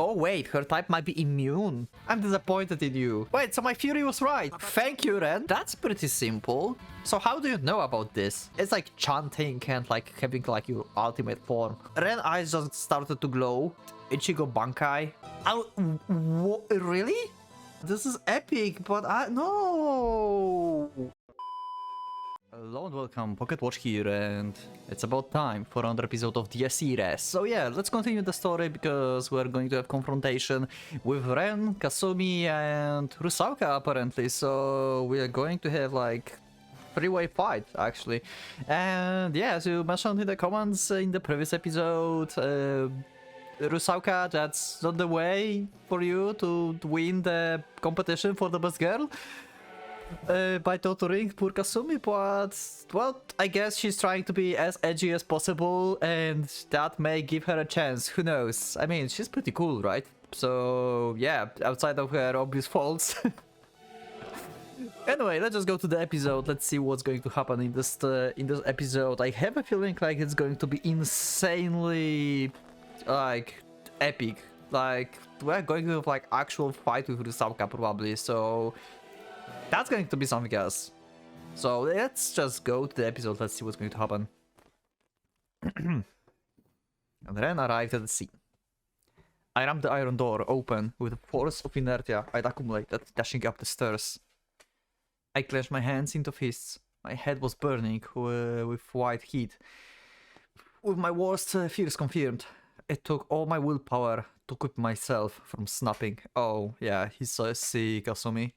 Oh wait, her type might be immune. I'm disappointed in you. Wait, so my theory was right. Thank you, Ren. That's pretty simple. So how do you know about this? It's like chanting and like having like your ultimate form. Ren eyes just started to glow. Ichigo Bankai. Oh, really? This is epic, but no. Hello and welcome, Pocket Watch here, and it's about time for another episode of the irae. So yeah, let's continue the story because we're going to have confrontation with Ren, Kasumi, and Rusauka apparently. So we are going to have like three-way fight actually. And yeah, as you mentioned in the comments in the previous episode, Rusauka, that's not the way for you to win the competition for the best girl. By torturing poor Kasumi, but well, I guess she's trying to be as edgy as possible, and that may give her a chance. Who knows? I mean, she's pretty cool, right? So yeah, outside of her obvious faults. Anyway, let's just go to the episode. Let's see what's going to happen in this episode. I have a feeling like it's going to be insanely like epic. Like we're going to have like actual fight with Rusauka probably. So that's going to be something else. So let's just go to the episode. Let's see what's going to happen. And Ren arrived at the scene. I rammed the iron door open with the force of inertia I'd accumulated, dashing up the stairs. I clenched my hands into fists. My head was burning with white heat. With my worst fears confirmed, it took all my willpower to keep myself from snapping. Oh yeah, he's so sick, Kasumi.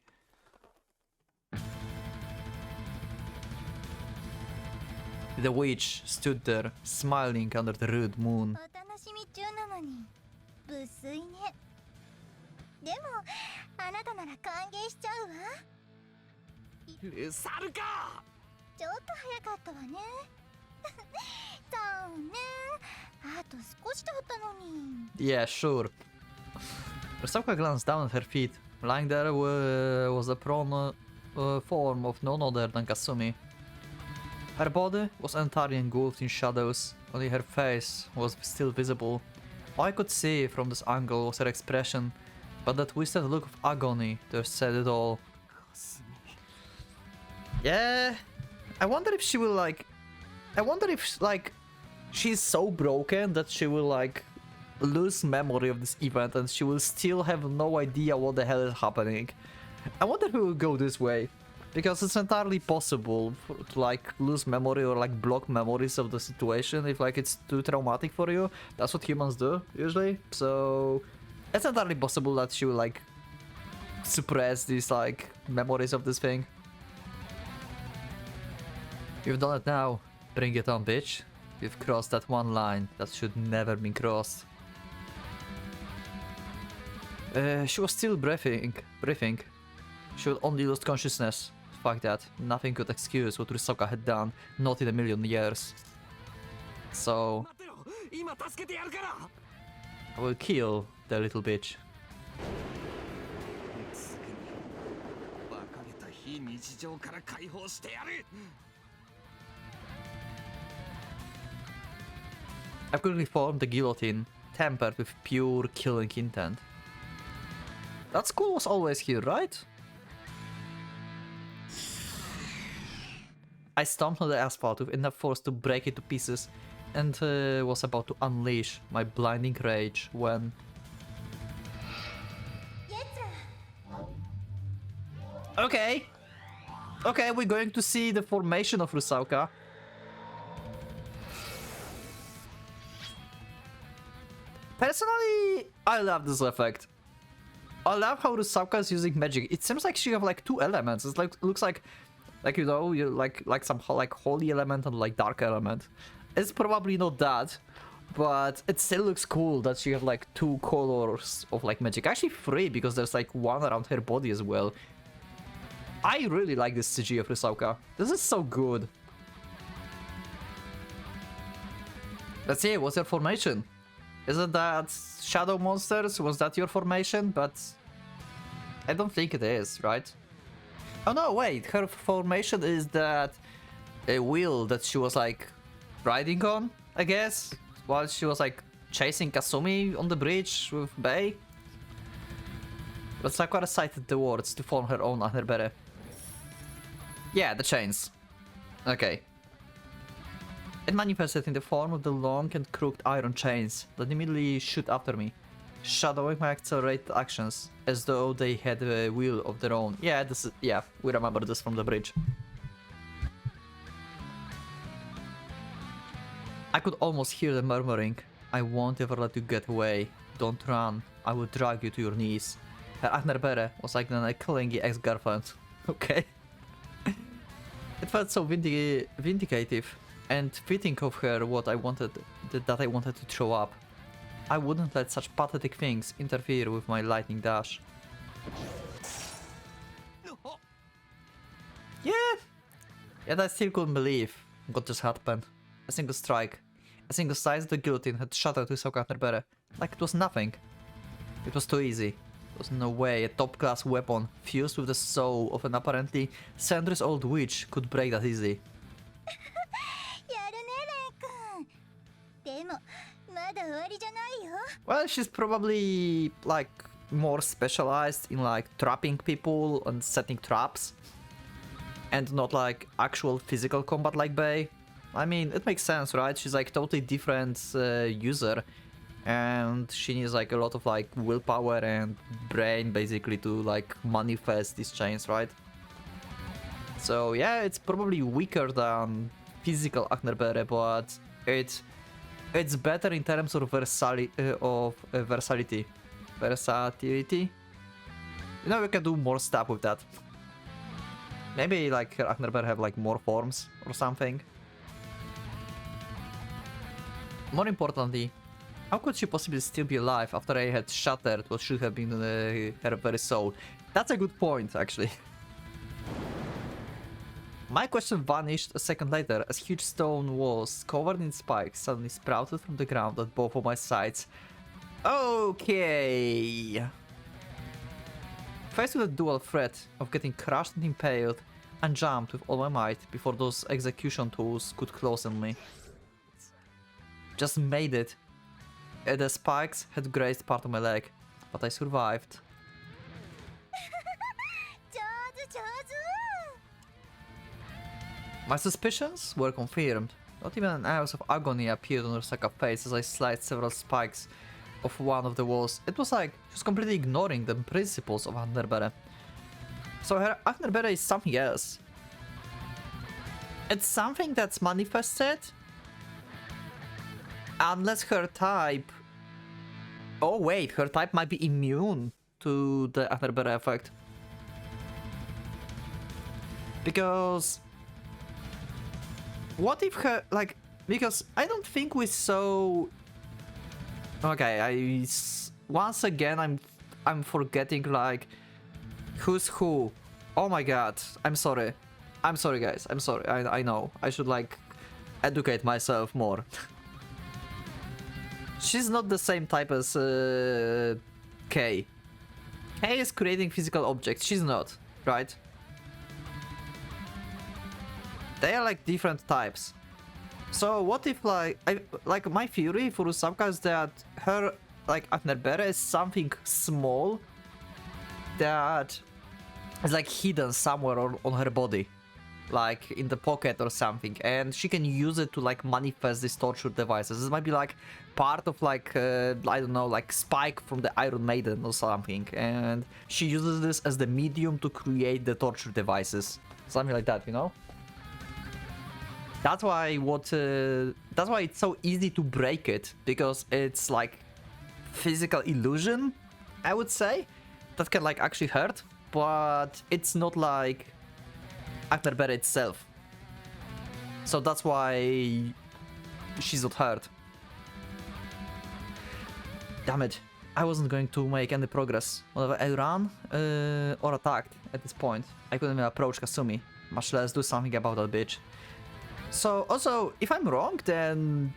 The witch stood there, smiling under the rude moon. Yeah, sure. Rusauka glanced down at her feet. Lying there was the prone form of none other than Kasumi. Her body was entirely engulfed in shadows, only her face was still visible. All I could see from this angle was her expression, but that twisted look of agony that said it all. Yeah, I wonder if she will like... I wonder if like she's so broken that she will like lose memory of this event and she will still have no idea what the hell is happening. I wonder who will go this way. Because it's entirely possible to like lose memory or like block memories of the situation if like it's too traumatic for you. That's what humans do usually. So it's entirely possible that she will like suppress these like memories of this thing. You've done it now. Bring it on, bitch. You've crossed that one line that should never be crossed. She was still breathing. She would only lose consciousness. Fuck that. Nothing could excuse what Rusauka had done, not in a million years. So I will kill the little bitch. I've quickly formed the guillotine, tempered with pure killing intent. That school was always here, right? I stomped on the asphalt with enough force to break it to pieces and was about to unleash my blinding rage when... Okay, we're going to see the formation of Rusauka. Personally, I love this effect. I love how Rusauka is using magic. It seems like she have like two elements. It's like looks like you know, you like some like holy element and like dark element. It's probably not that, but it still looks cool that she have like two colors of like magic. Actually three, because there's like one around her body as well. I really like this CG of Rusauka. This is so good. Let's see, what's your formation? Isn't that Shadow Monsters? Was that your formation? But I don't think it is, right? Oh no, wait, her formation is that a wheel that she was like riding on, I guess, while she was like chasing Kasumi on the bridge with Bei. But Sakura cited the words to form her own Ahnerbere. Yeah, the chains. Okay. It manifested in the form of the long and crooked iron chains that immediately shoot after me, shadowing my accelerated actions as though they had a will of their own. Yeah, we remember this from the bridge. I could almost hear the murmuring. I won't ever let you get away. Don't run. I will drag you to your knees. Her Ahnerbere was like a clingy ex-girlfriend. Okay. It felt so vindicative and fitting of her what I wanted, that I wanted to throw up. I wouldn't let such pathetic things interfere with my lightning dash. Yeah, I still couldn't believe what just happened. A single strike, a single slice of the guillotine had shattered his Ahnerbere, like it was nothing. It was too easy. There was no way a top-class weapon fused with the soul of an apparently centuries-old witch could break that easy. Well, she's probably like more specialized in like trapping people and setting traps, and not like actual physical combat like Bei. I mean, it makes sense, right? She's like totally different user, and she needs like a lot of like willpower and brain basically to like manifest these chains, right? So yeah, it's probably weaker than physical Ahnerbere, but it's better in terms of versatility. Versatility. You know, we can do more stuff with that. Maybe like her Ahnerbere have like more forms or something. More importantly, how could she possibly still be alive after I had shattered what should have been her very soul? That's a good point, actually. My question vanished a second later as huge stone walls covered in spikes suddenly sprouted from the ground at both of my sides. Okay. Faced with a dual threat of getting crushed and impaled, I jumped with all my might before those execution tools could close on me. Just made it. The spikes had grazed part of my leg, but I survived. My suspicions were confirmed. Not even an ounce of agony appeared on Rusaka's face as I sliced several spikes of one of the walls. It was like she was completely ignoring the principles of Ahnerbere. So her Ahnerbere is something else. It's something that's manifested. Unless her type... Oh wait, her type might be immune to the Ahnerbere effect. Because... What if her, like, because I don't think we saw... Okay, once again, I'm forgetting, like, who's who. Oh my god, I'm sorry. I'm sorry, guys, I'm sorry, I know. I should, like, educate myself more. She's not the same type as Kay. Kay is creating physical objects, she's not, right? They are like different types. So what if like my theory for Usaka is that her like Ahnerbere is something small that is like hidden somewhere on her body, like in the pocket or something, and she can use it to like manifest these torture devices. This might be like part of like I don't know, like Spike from the Iron Maiden or something, and she uses this as the medium to create the torture devices, something like that, you know? That's why that's why it's so easy to break it, because it's like physical illusion, I would say, that can like actually hurt, but it's not like Ahnerbere itself. So that's why she's not hurt. Damn it, I wasn't going to make any progress. Whenever I ran or attacked at this point, I couldn't even approach Kasumi, much less do something about that bitch. So, also, if I'm wrong, then...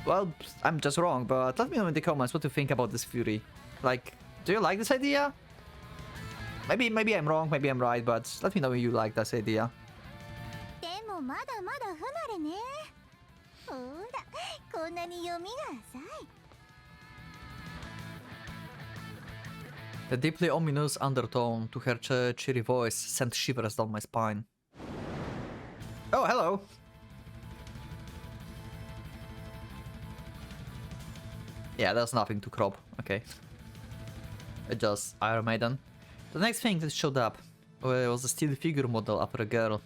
Well, I'm just wrong, but let me know in the comments what you think about this Fury. Like, do you like this idea? Maybe I'm wrong, maybe I'm right, but let me know if you like this idea. The deeply ominous undertone to her cheery voice sent shivers down my spine. Oh, hello! Yeah, there's nothing to crop, okay. It just Iron Maiden. The next thing that showed up was a steel figure model of a girl.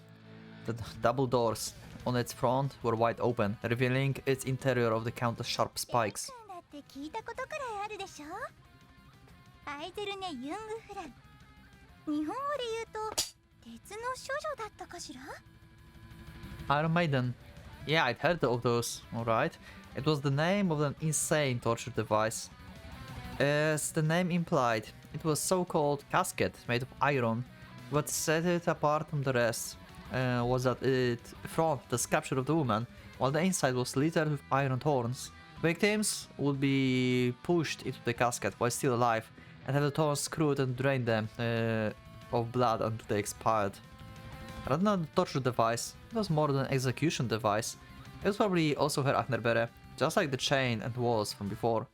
The double doors on its front were wide open, revealing its interior of the countless sharp spikes. 聞いたことくらいあるでしょ。アイゼルネ・ユングフラン。日本語で言うと鉄の処女だったかしら？ Iron Maiden. Yeah, I'd heard of those, alright. It was the name of an insane torture device. As the name implied, it was so-called casket made of iron. What set it apart from the rest was that its front the sculpture of the woman, while the inside was littered with iron thorns. Victims would be pushed into the casket while still alive, and have the thorns screwed and drain them of blood until they expired. Rather than a torture device, it was more than an execution device. It was probably also her Agnerbere, just like the chain and walls from before.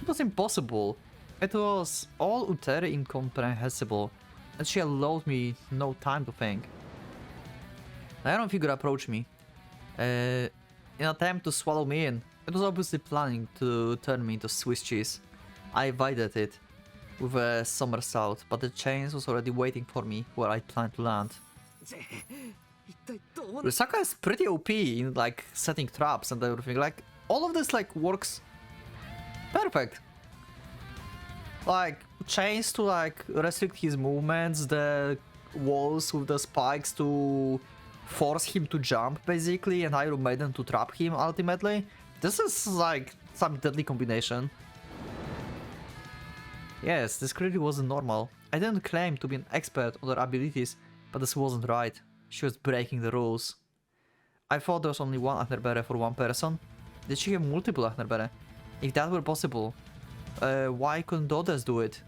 It was impossible. It was all utterly incomprehensible, and she allowed me no time to think. The iron figure approached me. In an attempt to swallow me in, it was obviously planning to turn me into Swiss cheese. I evaded it with a somersault, but the chains was already waiting for me where I planned to land. Rusaka is pretty OP in like setting traps and everything. Like all of this like works perfect. Like chains to like restrict his movements, the walls with the spikes to force him to jump basically, and Iron Maiden to trap him ultimately. This is like some deadly combination. Yes, this clearly wasn't normal. I didn't claim to be an expert on her abilities, but this wasn't right. She was breaking the rules. I thought there was only one Agnerbere for one person. Did she have multiple Agnerbere? If that were possible, why couldn't the others do it?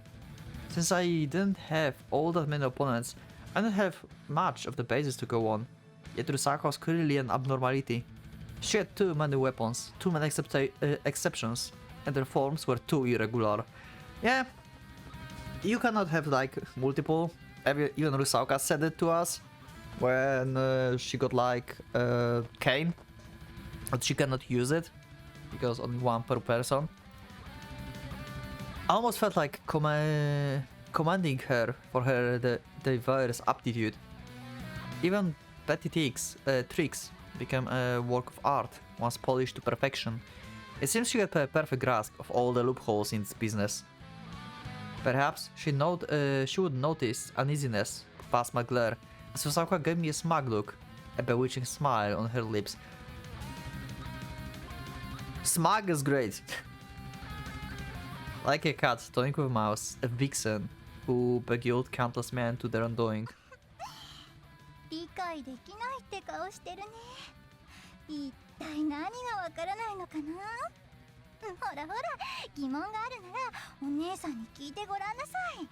Since I didn't have all that many opponents, I didn't have much of the basis to go on. Yet Rusaka was clearly an abnormality. She had too many weapons, too many exceptions, and their forms were too irregular. Yeah, you cannot have like multiple. Even Rusaka said it to us when she got like Cane, but she cannot use it because only one per person. I almost felt like commanding her for her diverse aptitude. Even petty tricks became a work of art once polished to perfection. It seems she had a perfect grasp of all the loopholes in this business. Perhaps she would notice uneasiness past my glare, as Rusaka gave me a smug look, a bewitching smile on her lips. Smug is great. Like a cat toying with a mouse, a vixen who beguiled countless men to their undoing. 理解できないって顔してるね。一体何がわからないのかな。ほらほら、疑問があるならお姉さんに聞いてごらんなさい。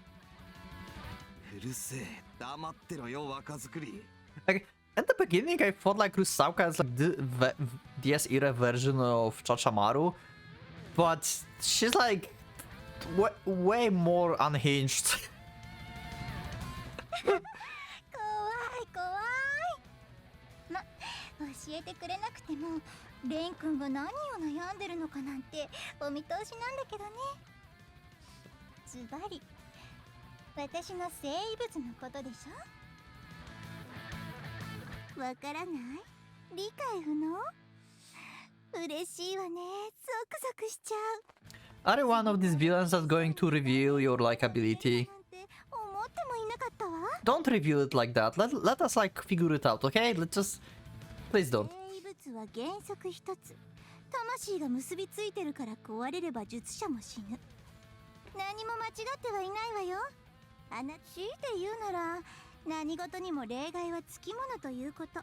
うるせえ、黙ってろよ若作り。 Like, at the beginning, I thought like Rusaka is like the DS era version of Chachamaru, but she's like way more unhinged. 怖い怖い。ま、教えてくれなくてもレン君が何を悩んでるのかなんてお見通しなんだけどね。ズバリ私の生物のことでしょ。わからない？理解不能？嬉しいわね。ゾクゾクしちゃう。 Are you one of these villains that's going to reveal your like ability? 思ってもいなかったわ。 Don't reveal it like that. Let us like figure it out, okay? Let's just please don't. 生物は原則一つ。魂が結びついてるから壊れれば術者も死ぬ。何も間違ってはいないわよ。強いて言うなら何事にも例外はつきものということ。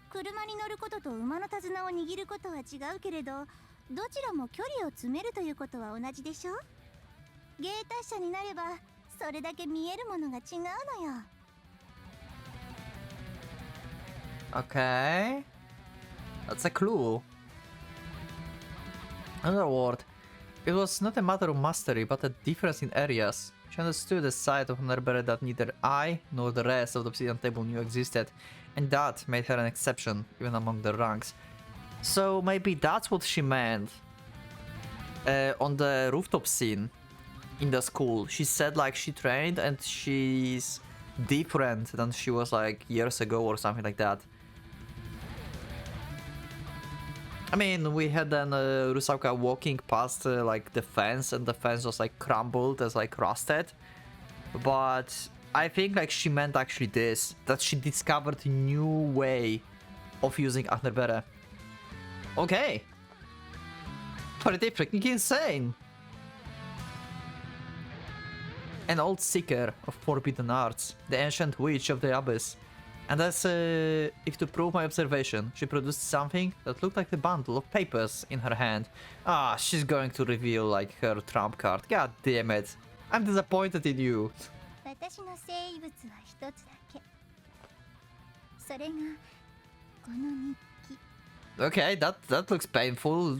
車に乗ることと馬の手綱を握ることは違うけれど、どちらも距離を詰めるということは同じでしょ。芸達者になればそれだけ見えるものが違うのよ。 Okay. That's a clue. Another word. It was not a matter of mastery, but a difference in areas. She understood a side of Nerbere that neither I nor the rest of the obsidian table knew existed, and that made her an exception, even among the ranks. So maybe that's what she meant on the rooftop scene in the school. She said like she trained and she's different than she was like years ago or something like that. I mean, we had then Rusauka walking past like the fence, and the fence was like crumbled as like rusted. But I think like she meant actually this, that she discovered a new way of using Ahnerbere. Okay. Pretty freaking insane. An old seeker of forbidden arts, the ancient witch of the abyss. And as if to prove my observation, she produced something that looked like a bundle of papers in her hand. Ah, she's going to reveal like her trump card. God damn it. I'm disappointed in you. 私の生物は一つだけ。それがこの日記。Okay, that looks painful.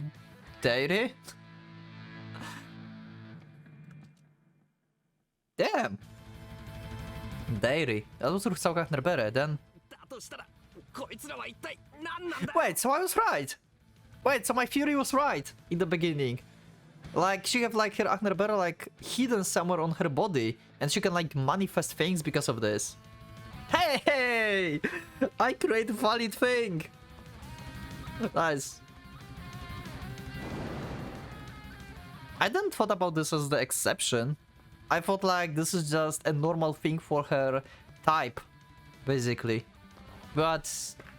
Diary? Damn. Diary. That was Rusauka Ahnerbere, then. Wait, so I was right. Wait, so my theory was right in the beginning. Like, she have like her Ahnerbere like hidden somewhere on her body, and she can like manifest things because of this. Hey! I create a valid thing. Nice. I didn't thought about this as the exception. I thought like this is just a normal thing for her type, basically. But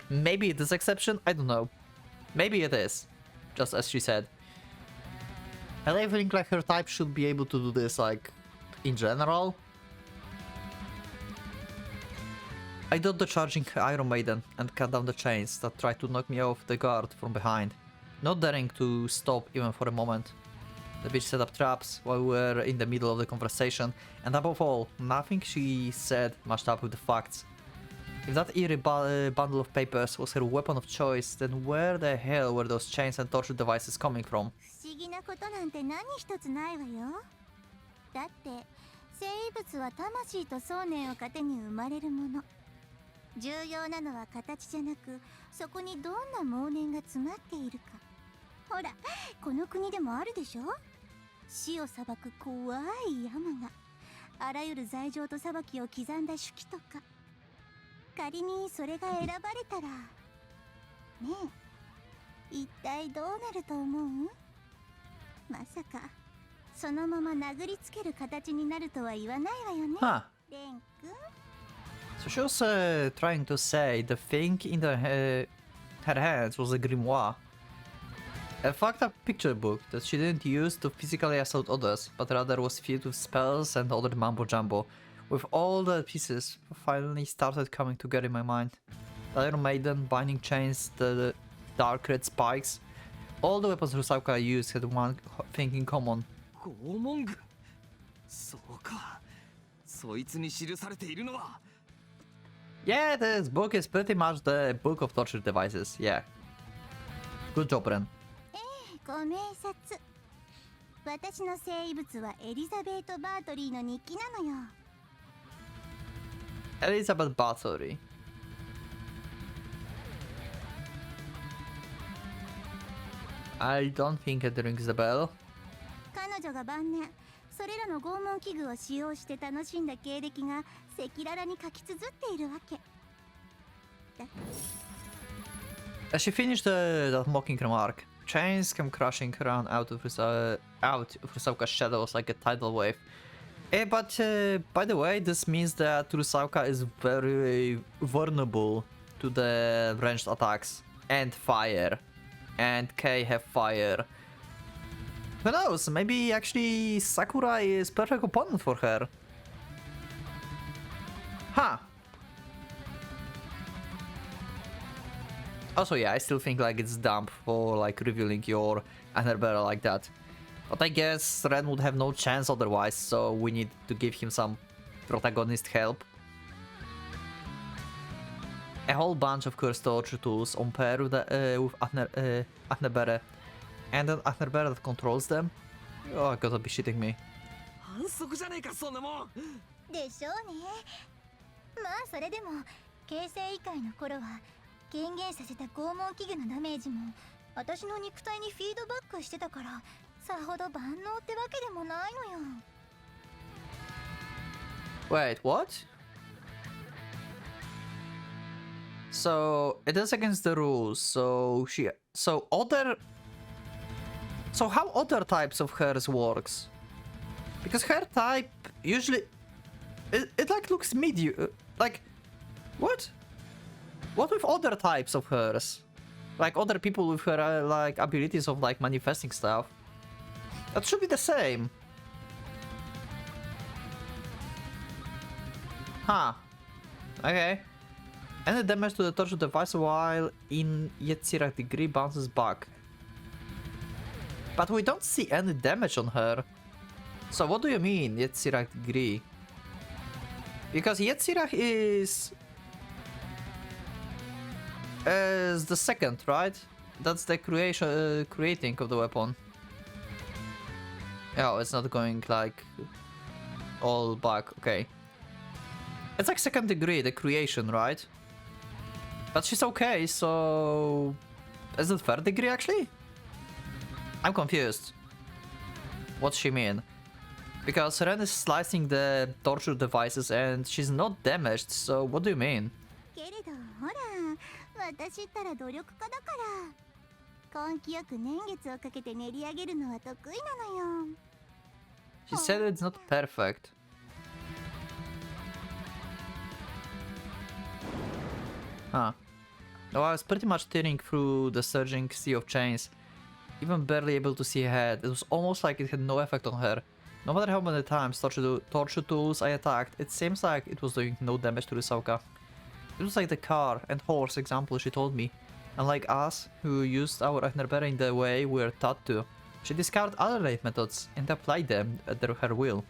maybe it is exception, I don't know. Maybe it is, just as she said. And I think like her type should be able to do this like in general. I did the charging Iron Maiden and cut down the chains that tried to knock me off the guard from behind, not daring to stop even for a moment. The bitch set up traps while we were in the middle of the conversation, and above all, nothing she said matched up with the facts. If that eerie bundle of papers was her weapon of choice, then where the hell were those chains and torture devices coming from? 不思議なことなんて何一つないわよ。だって生物は魂と想念を糧に生まれるもの。重要なのは形じゃなく、そこにどんな妄念が詰まっているか。ほら、この国でもあるでしょ。死を裁く怖い山が、あらゆる罪状と裁きを刻んだ手記とか。仮にそれが選ばれたら、ねえ、一体どうなると思う？まさかそのまま殴りつける形になるとは言わないわよね。Huh. レン君。 So she was trying to say the thing in her hands was a grimoire. A fucked up picture book that she didn't use to physically assault others, but rather was filled with spells and other mambo jumbo. With all the pieces finally started coming together in my mind. The Iron Maiden, binding chains, the dark red spikes. All the weapons Rusauka used had one thing in common. 拷問具そうかそいつに記されているのは Yeah, this book is pretty much the book of torture devices, yeah. Good job, Ren. ご明察。私の生物はエリザベート・バートリーの日記なのよ。 Elizabeth Bathory. I don't think it rings a bell. 彼女が晩年それらの拷問器具を使用して楽しんだ経歴が赤裸々に書き綴っているわけ。 As she finished that mocking remark, chains came crashing around out of Rusauka's shadows like a tidal wave. But by the way, this means that Rusauka is very vulnerable to the ranged attacks and fire. And Kei have fire. Who knows, maybe actually Sakurai is perfect opponent for her. Huh. Also, yeah, I still think like it's dumb for like revealing your Ahnerbere like that. But I guess Ren would have no chance otherwise, so we need to give him some protagonist help. A whole bunch of cursed torture tools on pair with Ahnerbere, and an Ahnerbere that controls them. Oh, I gotta be shitting me. 反則じゃねえかそんなもん。でしょうね。まあそれでも形成以外の頃は軽減させた拷問器具のダメージも私の肉体にフィードバックしてたからさほど万能ってわけでもないのよ。 Wait, what? So it is against the rules. So how other types of hers works? Because her type usually it like looks medium. Like what? What with other types of hers? Like other people with her like abilities of like manifesting stuff. That should be the same. Huh. Okay. Any damage to the torture device while in Yetzirah degree bounces back. But we don't see any damage on her. So what do you mean, Yetzirah degree? Because Yetzirah is the second, right? That's the creating of the weapon. Oh, it's not going like all back. Okay. It's like second degree, the creation, right? But she's okay, so... Is it third degree, actually? I'm confused. What's she mean? Because Ren is slicing the torture devices and she's not damaged, so what do you mean? けれどほら私ったら努力家だから根気よく年月をかけて練り上げるのは得意なのよ。 She said it's not perfect. Huh. No, I was pretty much tearing through the surging sea of chains, even barely able to see ahead. It was almost like it had no effect on her. No matter how many times torture tools I attacked, it seems like it was doing no damage to Risauka. It was like the car and horse example she told me. Unlike us, who used our Agnerbera in the way we were taught to, she discovered other life methods and applied them at her will.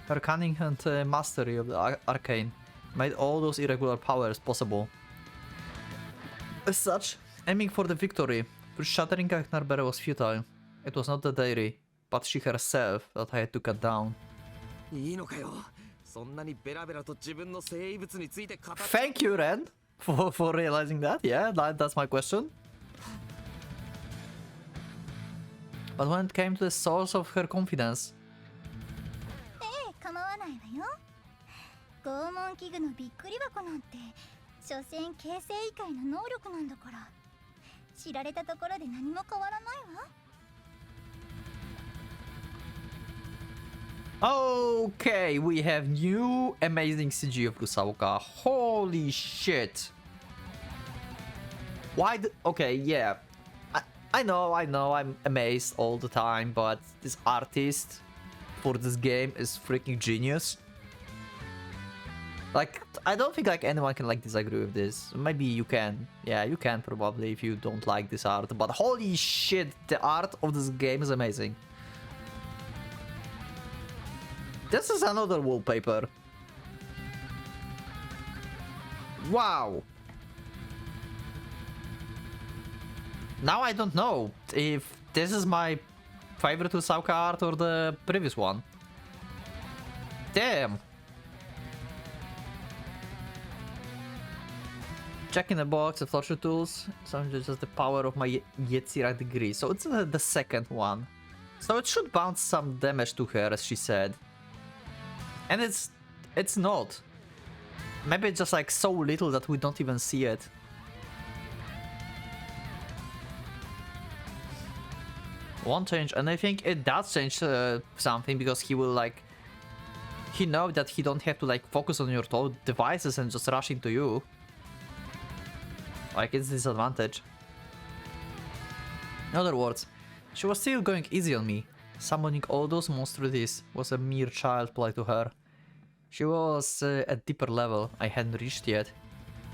Her cunning and mastery of the arcane made all those irregular powers possible. As such, aiming for the victory through shattering Agnerbera was futile. It was not the dairy, but she herself that I had to cut down. いいのかよ。そんなにベラベラと自分の生物について語って。 Thank you, Ren, for realizing that. Yeah, that's my question. But when it came to the source of her confidence... ええ、構わないわよ。拷問器具のびっくり箱なんて所詮形成以外の能力なんだから知られたところで何も変わらないわ。 Okay, we have new amazing CG of Rusauka. Holy shit. Why okay, yeah. I know, I'm amazed all the time, but this artist for this game is freaking genius. Like, I don't think like anyone can like disagree with this. Maybe you can. Yeah, you can probably if you don't like this art. But holy shit, the art of this game is amazing. This is another wallpaper. Wow. Now I don't know if this is my favorite Rusauka art or the previous one. Damn. Checking the box of torture tools. So just the power of my Yetzirah degree. So it's the second one. So it should bounce some damage to her, as she said. And it's not. Maybe it's just like so little that we don't even see it. One change, and I think it does change something because he will like... He knows that he don't have to like focus on your devices and just rush into you. Like it's disadvantage. In other words, she was still going easy on me. Summoning all those monstrosities was a mere child play to her. She was a deeper level I hadn't reached yet.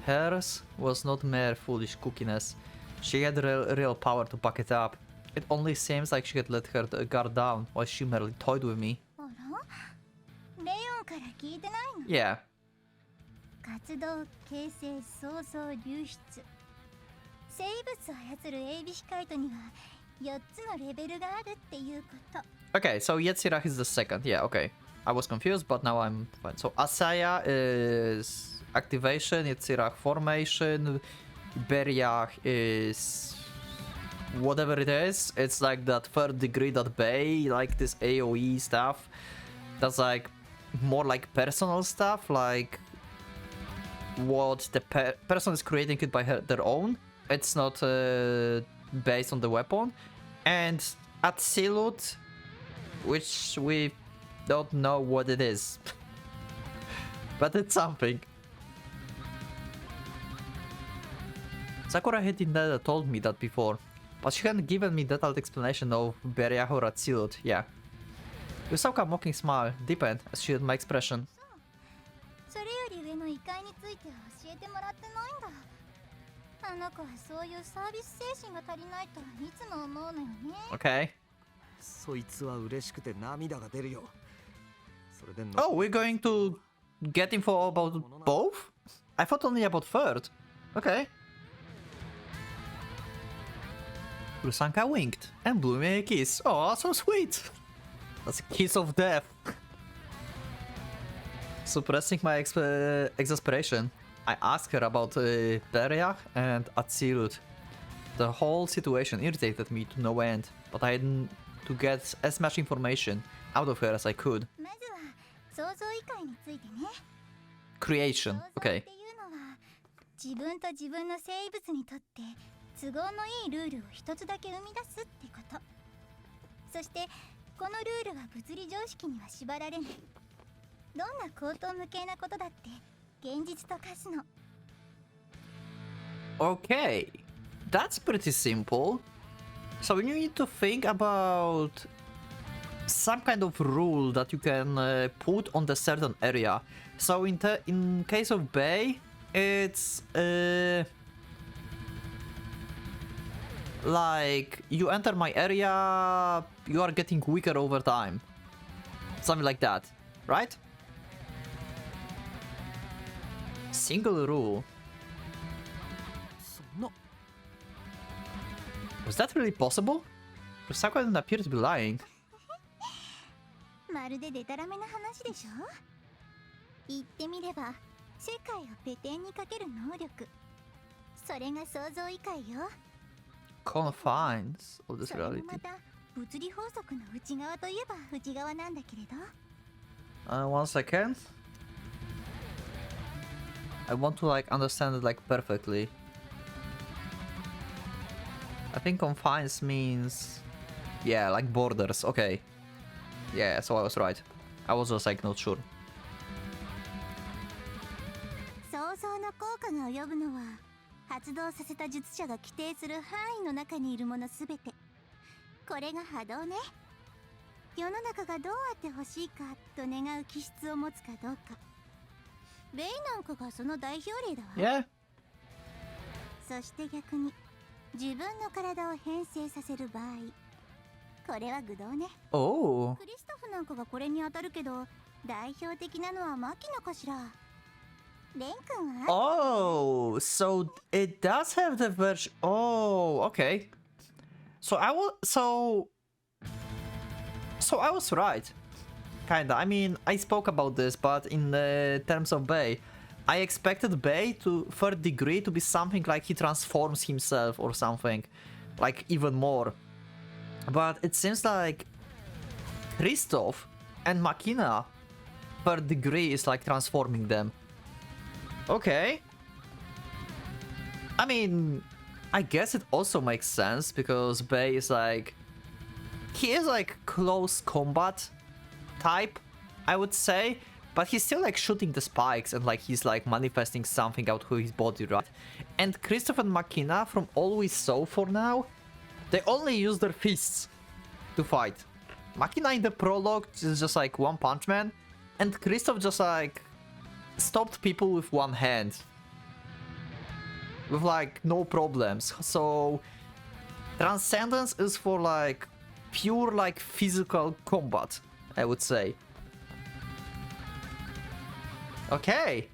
Hers was not mere foolish cookiness. She had real power to back it up. It only seems like she had let her guard down while she merely toyed with me. Yeah. 活動形成創造流出生物を操るエイビシカイトには4つのレベルがあるっていうこと Okay, so Yetzirah is the second. Yeah, okay. I was confused, but now I'm fine. So Asaya is activation, Yetzirah formation, Beriah is whatever it is. It's like that third degree that Bay, like this AoE stuff. That's like more like personal stuff, like what the person is creating it by their own. It's not based on the weapon. And Atzilut, which we don't know what it is. But it's something. Sakura Hitineda told me that before, but she hadn't given me detailed explanation of Beriah or Atzilut. Yeah. Yusauka mocking smile deepened as she had my expression. それより上の異界について教えてもらってないんだ。あの子はそういうサービス精神が足りないといつも思うのよね。Okay. そいつは嬉しくて涙が出るよ。それでの Oh, we're going to get info about both? I thought only about third. Okay. Rusanka winked and blew me a kiss. Oh, so sweet. That's a kiss of death. Suppressing my exasperation, I asked her about Beriah and Atzilut. The whole situation irritated me to no end, but I had to get as much information out of her as I could. まずは想像異界についてね。 Creation. 想像っ Okay. ていうのは自分と自分の生物にとって都合のいいルールを一つだけ生み出すってこと。そしてこのルールは物理常識には縛られない。どんな高等無形なことだって現実と化すの。 Okay. That's pretty simple. So you need to think about some kind of rule that you can put on the certain area. So in case of Bay, it's like you enter my area, you are getting weaker over time. Something like that, right? Single rule. そんな Was that really possible? Rusako didn't appear to be lying. まるでデタラメな話でしょ。言ってみれば世界をペテンにかける能力。それが想像異界よ。 Confines of this それも reality. また物理法則の内側といえば内側なんだけれど。 One second. I want to like understand it like perfectly. I think confines means, yeah, like borders. Okay. Yeah, so I was right. I was just like not sure. 想像の効果が及ぶのは発動させた術者が規定する範囲の中にいるものすべて。これが波動ね。世の中がどうあってほしいかと願う気質を持つかどうか。ベイなんかがその代表例だわ。 Yeah. そして逆に自分の体を変性させる場合、これは愚道ね。 Oh. クリストフなんかがこれに当たるけど、代表的なのはマキナかしら。レン君は Oh, so it does have the version. Oh, okay. So I was right. Kinda. I mean, I spoke about this, but in terms of Bay, I expected Bay to third degree to be something like he transforms himself or something, like even more. But it seems like Christoph and Makina third degree is like transforming them. Okay. I mean, I guess it also makes sense because Bay is like, he is like close combat type, I would say, but he's still like shooting the spikes and like he's like manifesting something out of his body, right? And Christoph and Makina, from all we saw for now, they only use their fists to fight. Makina in the prologue is just like One Punch Man, and Christoph just like stopped people with one hand. With like no problems. So Transcendence is for like pure like physical combat, I would say. Okay.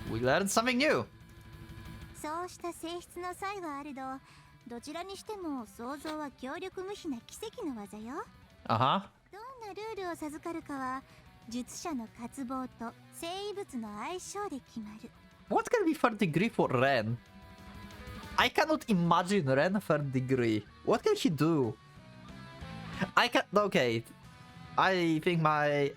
We learned something new. そうした性質の差異はあれど、どちらにしても想像は強力無比な奇跡の技よ。Uh-huh. どんなルールを授かるかは術者の渇望と生異物の相性で決まる。 What can be third degree for Ren? I cannot imagine Ren third degree. What can he do? I can... Okay. I think my...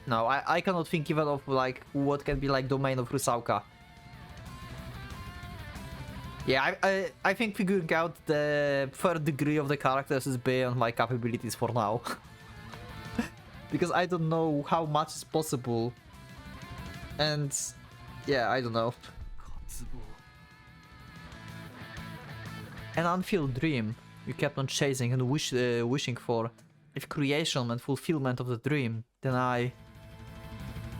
No, I cannot think even of like what can be like domain of Rusauka. Yeah, I think figuring out the third degree of the characters is beyond my capabilities for now. Because I don't know how much is possible. And yeah, I don't know. An unfulfilled dream you kept on chasing and wishing for. If creation meant fulfillment of the dream, then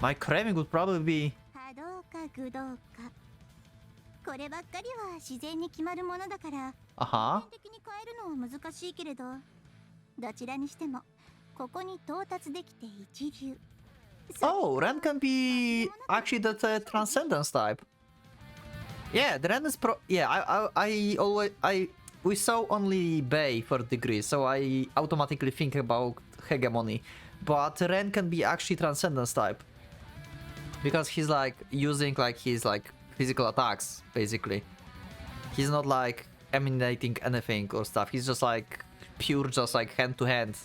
my craving would probably be... 波動か愚動か。こればっかりは自然に決まるものだから、Uh-huh. 人的に変えるのは難しいけれど、どちらにしてもここに到達できて一流。Oh, Ren can be actually the transcendence type. Yeah, the Ren is Yeah, we saw only Bei for degree, so I automatically think about hegemony. But Ren can be actually transcendence type. Because he's like using like his like physical attacks, basically. He's not like emanating anything or stuff. He's just like pure, just like hand to hand.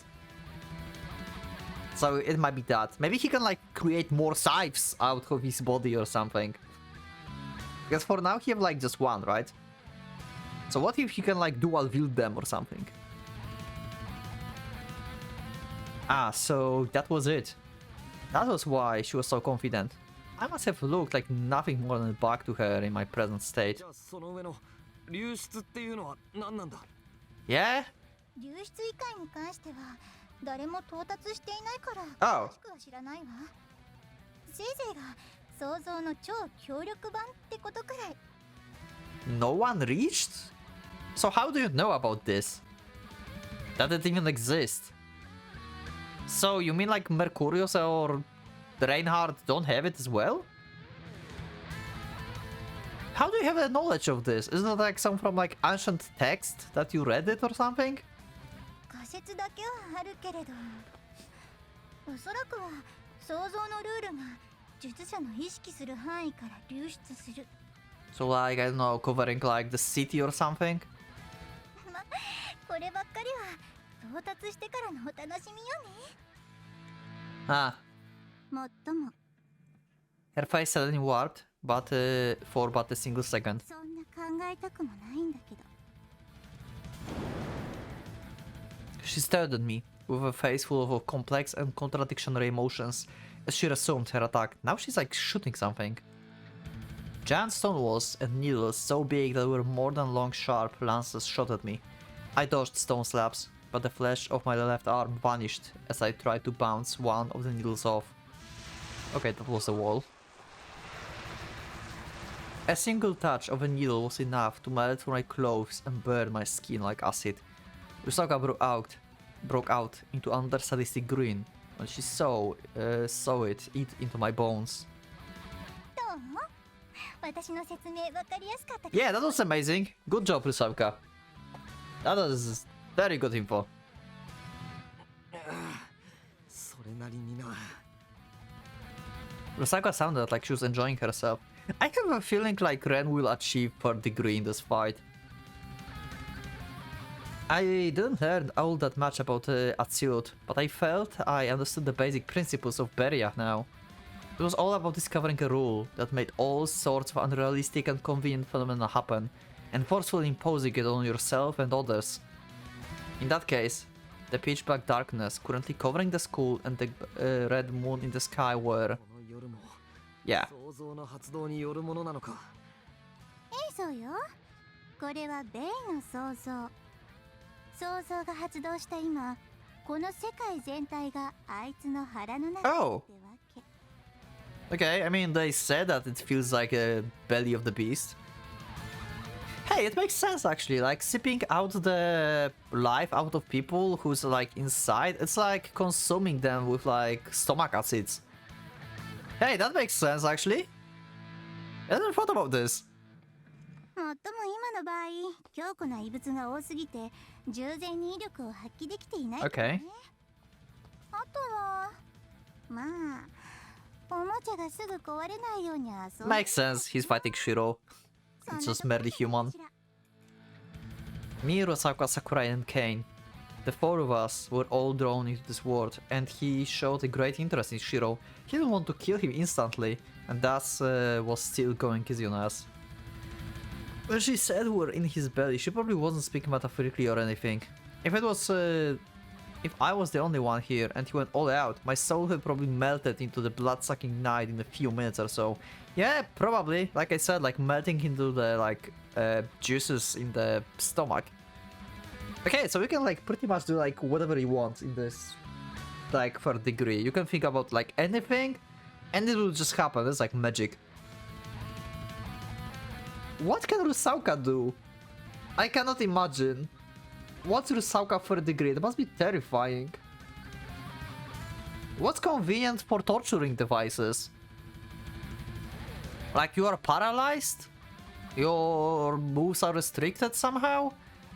So it might be that. Maybe he can like create more scythes out of his body or something. Because for now he have like just one, right? So what if he can like dual wield them or something? Ah, so that was it. That was why she was so confident. I must have looked like nothing more than a bug to her in my present state. Yeah? 流出以下に関しては誰も到達していないから Oh. 詳しくは知らないわ。せいぜいが想像の超強力版ってことくらい。 No one reached? So how do you know about this? That it even exists? So you mean like Mercurius or Reinhardt don't have it as well? How do you have the knowledge of this? Isn't it like some from like ancient text that you read it or something? 仮説だけはあるけれど、おそらくは想像のルールが術者の意識する範囲から流出する。 So like, I don't know, covering like the city or something? ま、こればっかりは到達してからのお楽しみよね。 Ah. もっとも Her face suddenly warped, but for but a single second. そんな考えたくもないんだけど。 She stared at me, with a face full of complex and contradictory emotions, as she resumed her attack. Now she's like shooting something. Giant stone walls and needles so big that were more than long sharp lances shot at me. I dodged stone slabs, but the flesh of my left arm vanished as I tried to bounce one of the needles off. Okay, that was a wall. A single touch of a needle was enough to melt through my clothes and burn my skin like acid. Rusaka broke out into another sadistic grin when she saw it eat into my bones. どう？私の説明わかりやすかったか？ Yeah, that was amazing. Good job, Rusaka. That was very good info. それなりにな。 Rusaka sounded like she was enjoying herself. I have a feeling like Ren will achieve third degree in this fight. I didn't learn all that much about Atsiut, but I felt I understood the basic principles of Beria now. It was all about discovering a rule that made all sorts of unrealistic and convenient phenomena happen, and forcefully imposing it on yourself and others. In that case, the pitch black darkness currently covering the school and the red moon in the sky were... Yeah. 想像の発動によるものなのか。そうよ。これはベイの想像。想像が発動した今、この世界全体があいつの腹の中ってわけ。 Okay, I mean, they said that it feels like a belly of the beast. Hey, it makes sense actually, like sipping out the life out of people who's like inside, it's like consuming them with like stomach acids. Hey, that makes sense actually. I never thought about this. もっとも今の場合、強固な異物が多すぎて従前に威力を発揮できていないからね。あとはまあおもちゃがすぐ壊れないように遊んで Makes sense. He's fighting Shiro. そんな It's と just こ merely でしょ human. うかしら。 Me, Rosaka, Sakurai, and Kane. The four of us were all drawn into this world, and he showed a great interest in Shiro. He didn't want to kill him instantly, and thus was still going easy on us. When she said we were in his belly, she probably wasn't speaking metaphorically or anything. If it was, if I was the only one here and he went all out, my soul had probably melted into the blood-sucking night in a few minutes or so. Yeah, probably. Like I said, like melting into the like juices in the stomach. Okay, so you can like pretty much do like whatever you want in this like third degree. You can think about like anything and it will just happen. It's like magic. What can Rusauka do? I cannot imagine. What's Rusauka third degree? It must be terrifying. What's convenient for torturing devices? Like you are paralyzed? Your moves are restricted somehow?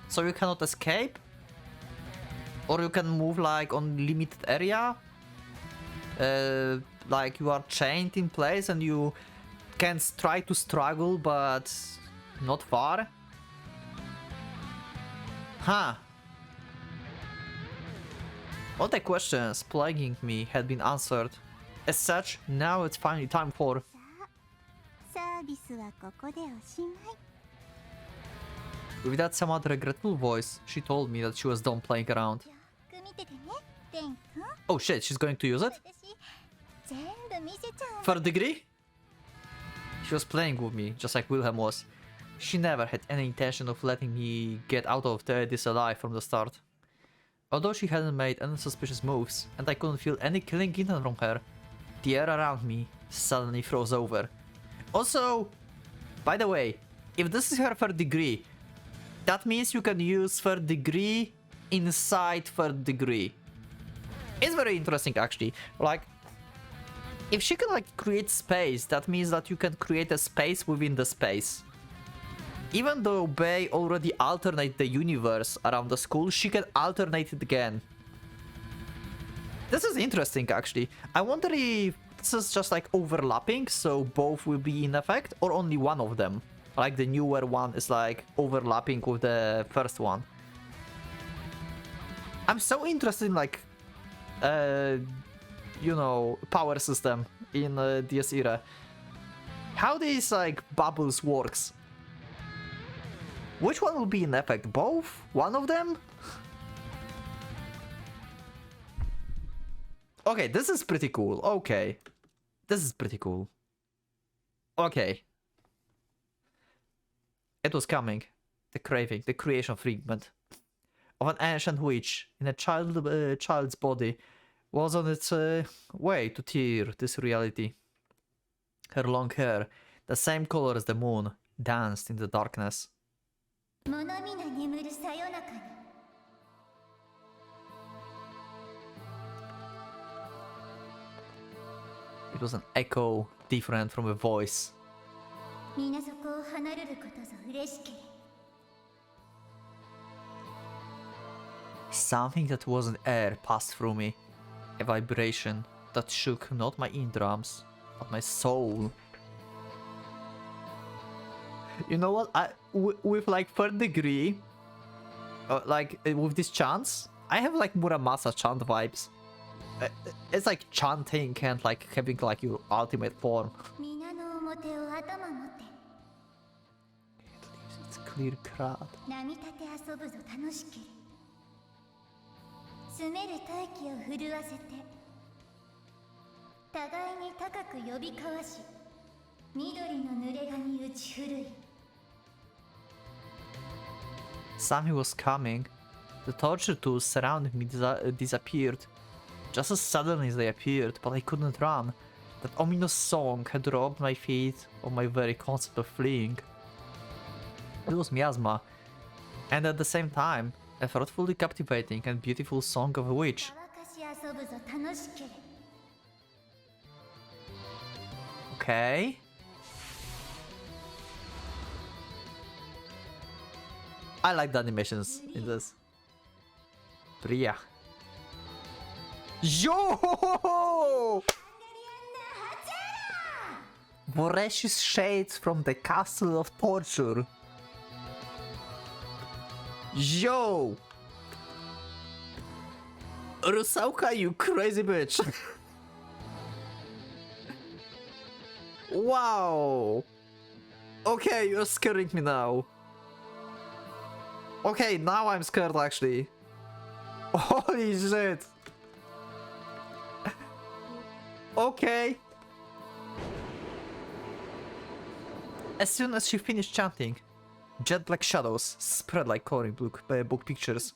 So you cannot escape? Or you can move like on limited area? Like you are chained in place and you can try to struggle but not far? Huh. All the questions plaguing me had been answered. As such, now it's finally time for... サービスはここでおしまい。 With that somewhat regretful voice, she told me that she was done playing around. よく見ててね、デン君。 Oh shit, she's going to use it? 私全部見せちゃうんだ。 Third degree? She was playing with me, just like Wilhelm was. She never had any intention of letting me get out of this alive from the start. Although she hadn't made any suspicious moves, and I couldn't feel any killing intent from her, the air around me suddenly froze over. Also, by the way, if this is her third degree, that means you can use third degree inside third degree. It's very interesting actually. Like, if she can like create space, that means that you can create a space within the space. Even though Bei already alternate the universe around the school, she can alternate it again. This is interesting actually. I wonder if this is just like overlapping, so both will be in effect, or only one of them. Like the newer one is like overlapping with the first one. I'm so interested in like, you know, power system in DS era. How these like bubbles works. Which one will be in effect? Both? One of them? Okay, this is pretty cool. Okay. This is pretty cool. Okay. It was coming. The craving, the creation fragment of an ancient witch in a child's body was on its way to tear this reality. Her long hair, the same color as the moon, danced in the darkness. 物皆眠るさよなかに。 It was an echo different from a voice. 皆そこを離れることぞ嬉しけれ。 Something that wasn't air passed through me. A vibration that shook not my eardrums, but my soul. You know what? With like third degree, with this chants, I have like Muramasa chant vibes. It's like chanting and like having like your ultimate form. 皆の表を頭持って。 It's clear crowd. 波立て遊ぶぞ楽しけれ。住める大気を震わせて。互いに高く呼び交わし。緑の濡れ髪打ち震い。 Something was coming. The torture tools surrounding me disappeared. Just as suddenly as they appeared, but I couldn't run. That ominous song had robbed my feet of my very concept of fleeing. It was miasma, and at the same time, a thoughtfully captivating and beautiful song of a witch. 乾かし遊ぶぞ楽しけれ。 Okay. I like the animations in this. Bria. Yo! Voracious shades from the castle of torture. Yo! Rusauka, you crazy bitch! Wow! Okay, you're scaring me now. Okay, now I'm scared actually. Holy shit! Okay. As soon as she finished chanting, jet black shadows spread like comic book pictures.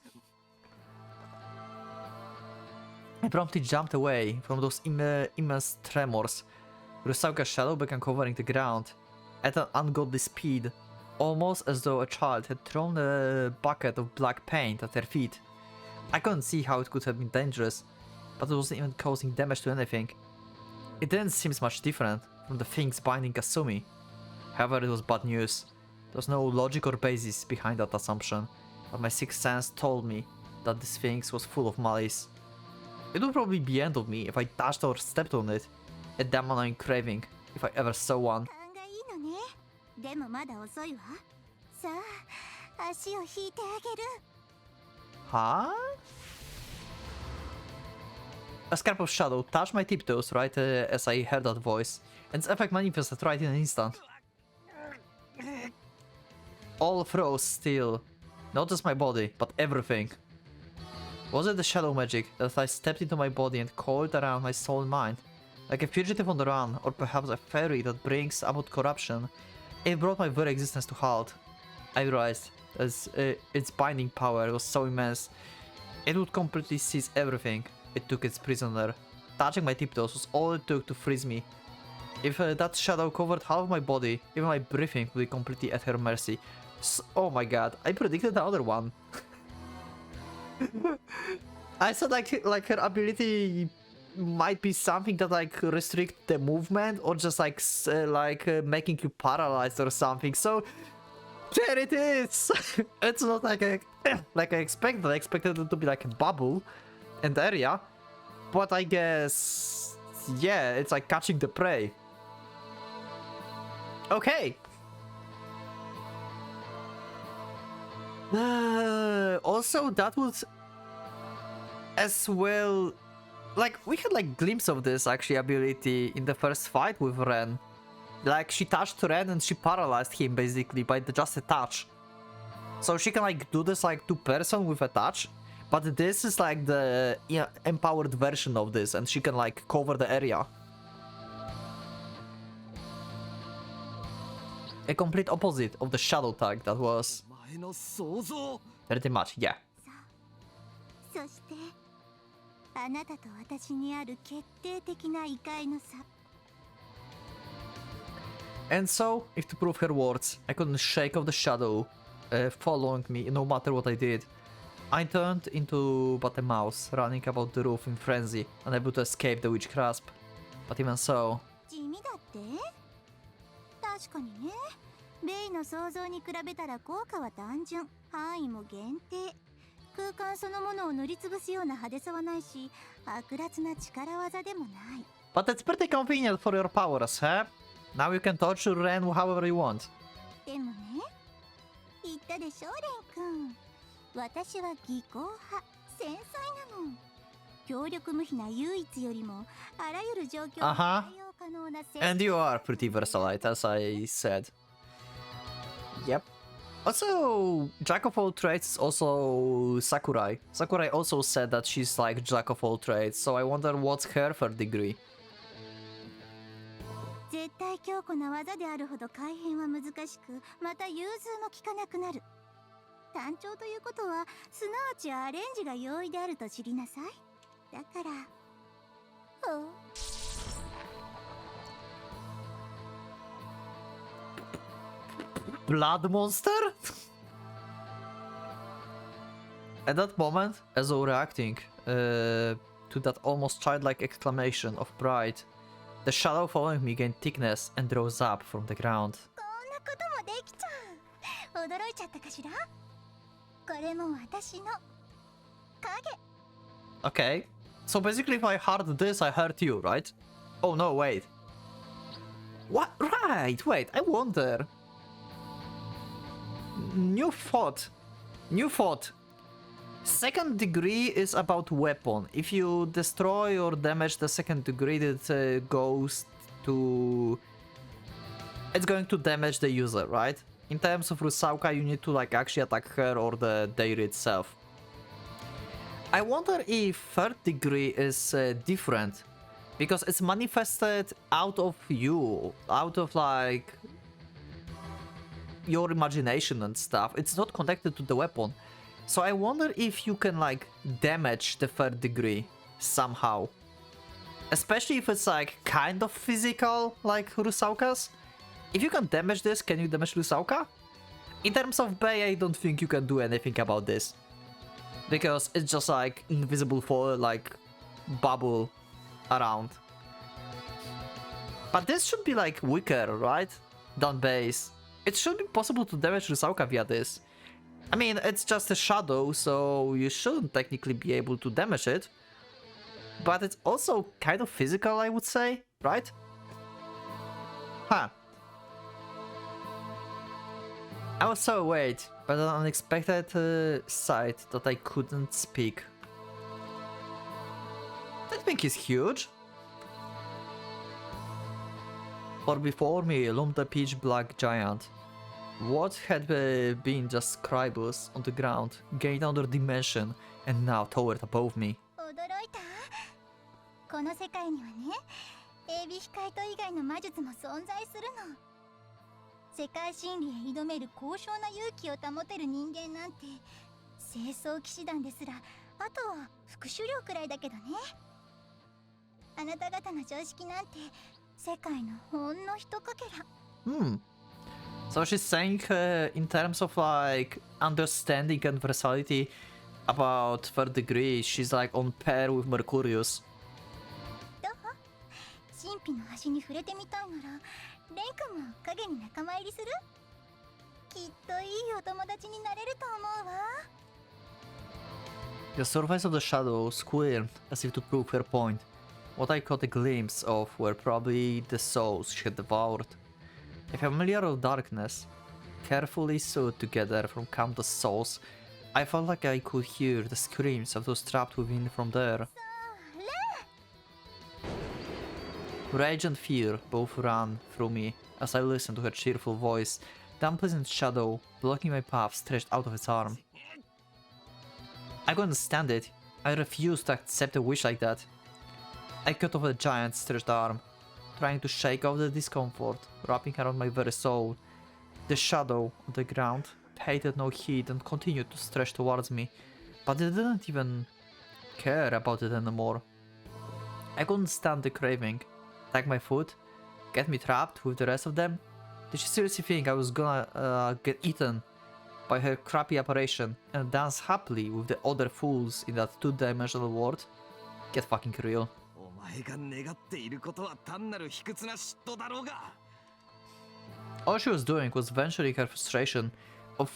I promptly jumped away from those immense tremors. Rusauka's shadow began covering the ground at an ungodly speed, almost as though a child had thrown a bucket of black paint at her feet. I couldn't see how it could have been dangerous, but it wasn't even causing damage to anything. It didn't seem much different from the things binding Kasumi. However, it was bad news. There was no logic or basis behind that assumption, but my sixth sense told me that this thing was full of malice. It would probably be the end of me if I touched or stepped on it. A damn annoying craving, if I ever saw one. Huh? A scrap of shadow touched my tiptoes right as I heard that voice, and its effect manifested right in an instant. All froze still. Not just my body, but everything. Was it the shadow magic that I stepped into my body and coiled around my soul and mind? Like a fugitive on the run, or perhaps a fairy that brings about corruption, it brought my very existence to halt. I realized as its binding power was so immense, it would completely seize everything it took its prisoner. Touching my tiptoes was all it took to freeze me. If that shadow covered half of my body, even my breathing would be completely at her mercy. Oh my god, I predicted the other one. I said like her ability might be something that like restrict the movement or just like making you paralyzed or something. So there it is. It's not like I expected. I expected it to be like a bubble and area, but I guess yeah, it's like catching the prey. Okay. Also, that was as well. Like we had like glimpse of this actually ability in the first fight with Ren. Like she touched Ren and she paralyzed him basically by just a touch. So she can like do this like two-person with a touch, but this is like the empowered version of this, and she can like cover the area. A complete opposite of the shadow tag that was. Pretty much, yeah. And so, if to prove her words, I couldn't shake off the shadow following me no matter what I did. I turned into but a mouse, running about the roof in frenzy, unable to escape the witch grasp. But even so... But that's pretty convenient for your powers, huh? Now you can torture Ren however you want. Uh-huh. And you are pretty versatile, as I said. Yep. Also, Jack of all trades is also Sakurai. Sakurai also said that she's like Jack of all trades, so I wonder what's her third degree. Blood monster? At that moment, as though reacting to that almost childlike exclamation of pride, the shadow following me gained thickness and rose up from the ground. Okay. So basically if I hurt this, I hurt you, right? Oh no, wait. What? Right, wait, I wonder. New thought. New thought. Second degree is about weapon. If you destroy or damage the second degree, it goes to... It's going to damage the user, right? In terms of Rusauka, you need to like actually attack her or the dairy itself. I wonder if third degree is different. Because it's manifested out of you, out of like your imagination and stuff. It's not connected to the weapon. So I wonder if you can like damage the third degree somehow. Especially if it's like kind of physical like Rusauka's. If you can damage this, can you damage Rusauka? In terms of Bay, I don't think you can do anything about this. Because it's just like invisible for like bubble around. But this should be like weaker, right? Than base. It should be possible to damage Rusauka via this. I mean, it's just a shadow, so you shouldn't technically be able to damage it. But it's also kind of physical, I would say, right? Huh. I was so awake, but an unexpected sight that I couldn't speak. That thing is huge. For before me loomed a pitch-black giant. What had been just scribbles on the ground gained another dimension and now towered above me. 驚いた？この世界にはね、AB 控えと以外の魔術も存在するの。世界真理へ挑める高尚な勇気を保てる人間なんて、清掃騎士団ですら、あとは副首領くらいだけどね。あなた方の常識なんて、世界のほんの一かけら。So she's saying in terms of like understanding and versatility about third degree, she's like on par with Mercurius. どう？神秘の端に触れてみたいなら、レン君も影に仲間入りする？きっといいお友達になれると思うわ。The surface of the shadow squirmed as if to prove her point. What I caught a glimpse of were probably the souls she had devoured. A familiar of darkness, carefully sewed together from countless souls, I felt like I could hear the screams of those trapped within from there. Rage and fear both ran through me as I listened to her cheerful voice. The unpleasant shadow blocking my path stretched out of its arm. I couldn't stand it. I refused to accept a wish like that. I cut off the giant's stretched arm, trying to shake off the discomfort wrapping around my very soul. The shadow on the ground paid it no heed and continued to stretch towards me, but it didn't even care about it anymore. I couldn't stand the craving. Tag my foot? Get me trapped with the rest of them? Did she seriously think I was gonna get eaten by her crappy apparition and dance happily with the other fools in that two-dimensional world? Get fucking real. お前が願っていることは単なる卑屈な嫉妬だろうが。 All she was doing was venturing her frustration of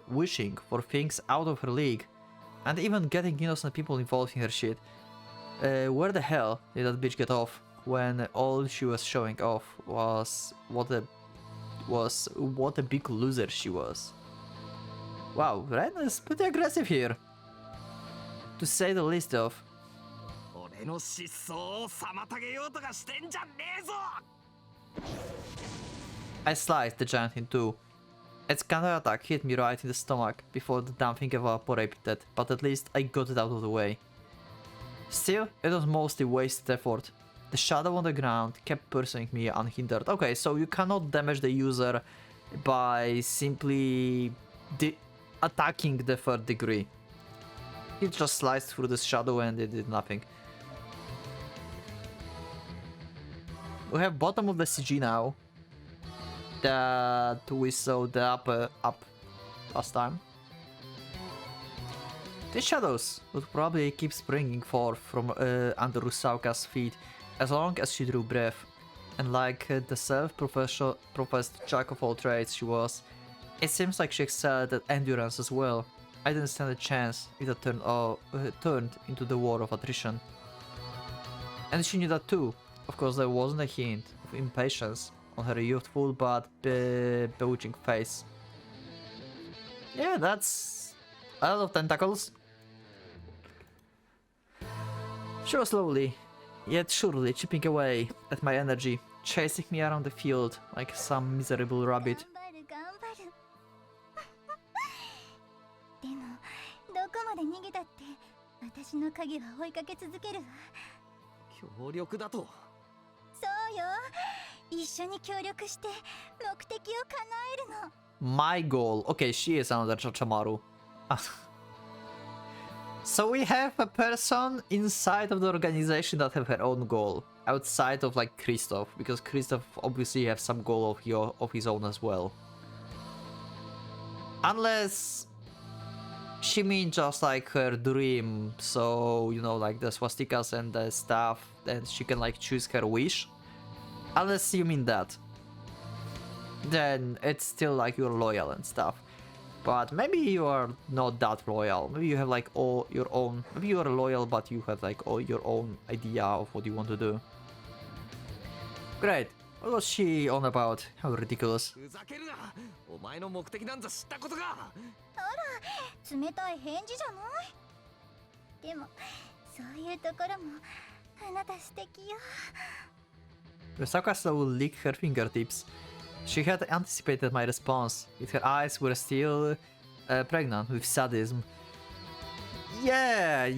wishing for things out of her league, and even getting innocent people involved in her shit. Where the hell did that bitch get off when all she was showing off was what a big loser she was? Wow, Ren is pretty aggressive here, to say the least of. 俺の失踪を妨げようとかしてんじゃねえぞ。 I sliced the giant in two. Its counterattack hit me right in the stomach before the damn thing evaporated, but at least I got it out of the way. Still, it was mostly wasted effort. The shadow on the ground kept pursuing me unhindered. Okay, so you cannot damage the user by simply attacking the third degree. It just sliced through the shadow and it did nothing. We have bottom of the CG now that we saw the up last time. These shadows would probably keep springing forth from under Rusauka's feet as long as she drew breath, and like the self-professed jack of all trades she was, it seems like she excelled at endurance as well. I didn't stand a chance if that turned into the war of attrition. And she knew that too. Of course, there wasn't a hint of impatience on her youthful but bewitching face. Yeah, that's a lot of tentacles. She was slowly, yet surely chipping away at my energy, chasing me around the field like some miserable rabbit. 頑張るでもどこまで逃げたって私の影は追いかけ続けるわ。協力だと。そうよ、一緒に協力して目的を叶えるの。 My goal. Okay, she is another Chachamaru. So we have a person inside of the organization that have her own goal, outside of like Christoph, because Christoph obviously have some goal of his own as well. Unless she means just like her dream, so you know, like the swastikas and the stuff, and she can like choose her wish. Unless you mean that, then it's still like you're loyal and stuff. But maybe you are not that loyal. Maybe you have like all your own. Maybe you are loyal, but you have like all your own idea of what you want to do. Great. What was she on about? How ridiculous. ふざけるな。お前の目的なんざ知ったことか。冷たい返事じゃない。でもそういうところもあなた素敵よ。Sakasa will lick her fingertips. She had anticipated my response, yet her eyes were still pregnant with sadism. Yeah,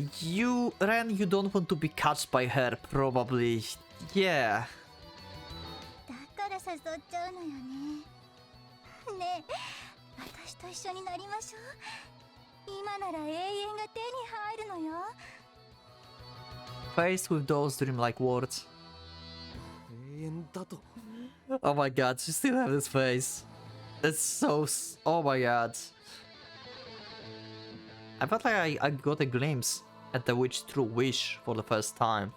Ren, you don't want to be catched by her, probably. Yeah. だから誘っちゃうのよね。ねえ、私と一緒になりましょう。今なら永遠が手に入るのよ。Faced with those dreamlike words. 永遠だと。 Oh my god, she still have this face. It's so... Oh my god. I felt like I got a glimpse at the witch's true wish for the first time.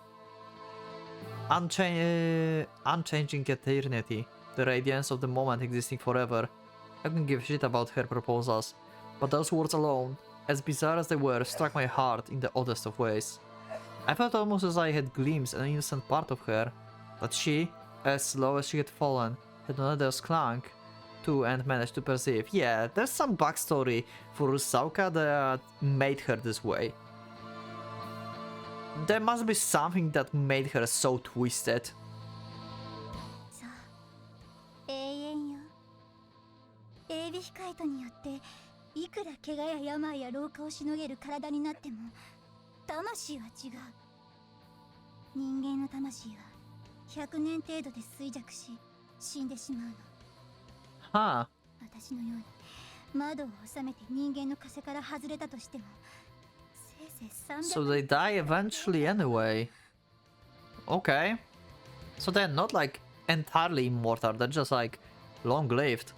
Unchanging eternity, the radiance of the moment existing forever. I couldn't give a shit about her proposals, but those words alone, as bizarre as they were, struck my heart in the oddest of ways. I felt almost as I had glimpsed an innocent part of her, that she, as low as she had fallen, had another's clung to and managed to perceive. Yeah, there's some backstory for Rusauka that made her this way. There must be something that made her so twisted. そう永遠よ。エビヒカイトによっていくら怪我や病や老化をしのげる体になっても魂は違う。人間の魂は100年程度で衰弱し死んでしまうの。Huh. 私のように窓を収めて人間の枷から外れたとしてもせいぜい300 So they die eventually anyway. Okay. So they're not like entirely immortal, they're just like long-lived.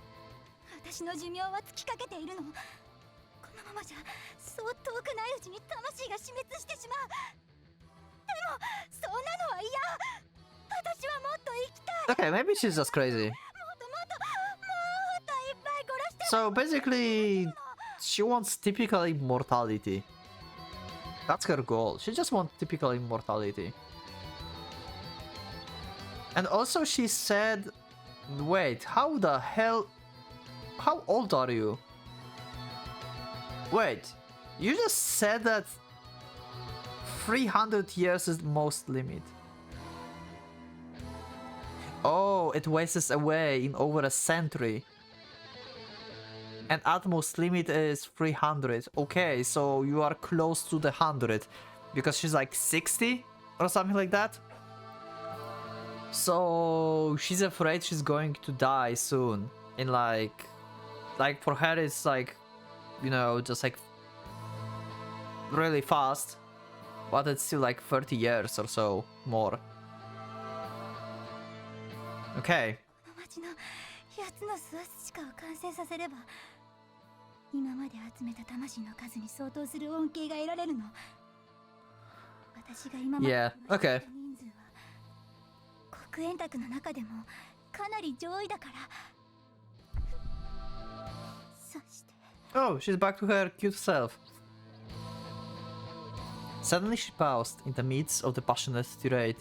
私の寿命は尽きかけているの。このままじゃそう遠くないうちに魂が死滅してしまう。でもそんなのは嫌。私はもっと生きたい。 Okay, maybe she's just crazy. So basically, she wants typical immortality. That's her goal. She just wants typical immortality. And also she said... Wait, how the hell... How old are you? Wait, you just said that 300 years is the most limit. Oh, it wastes away in over a century. And utmost limit is 300. Okay, so you are close to the 100. Because she's like 60 or something like that. So she's afraid she's going to die soon. In like for her it's like, you know, just like really fast. But it's still like 30 years or so more. Okay. 町の8つのスワスチカを完成させれば今まで集めた魂の数に相当する恩恵が得られるの。私が今まで Yeah, okay. 人数は黒煙卓の中でもかなり上位だから。そして Oh, she's back to her cute self. Suddenly she paused in the midst of the passionate tirade.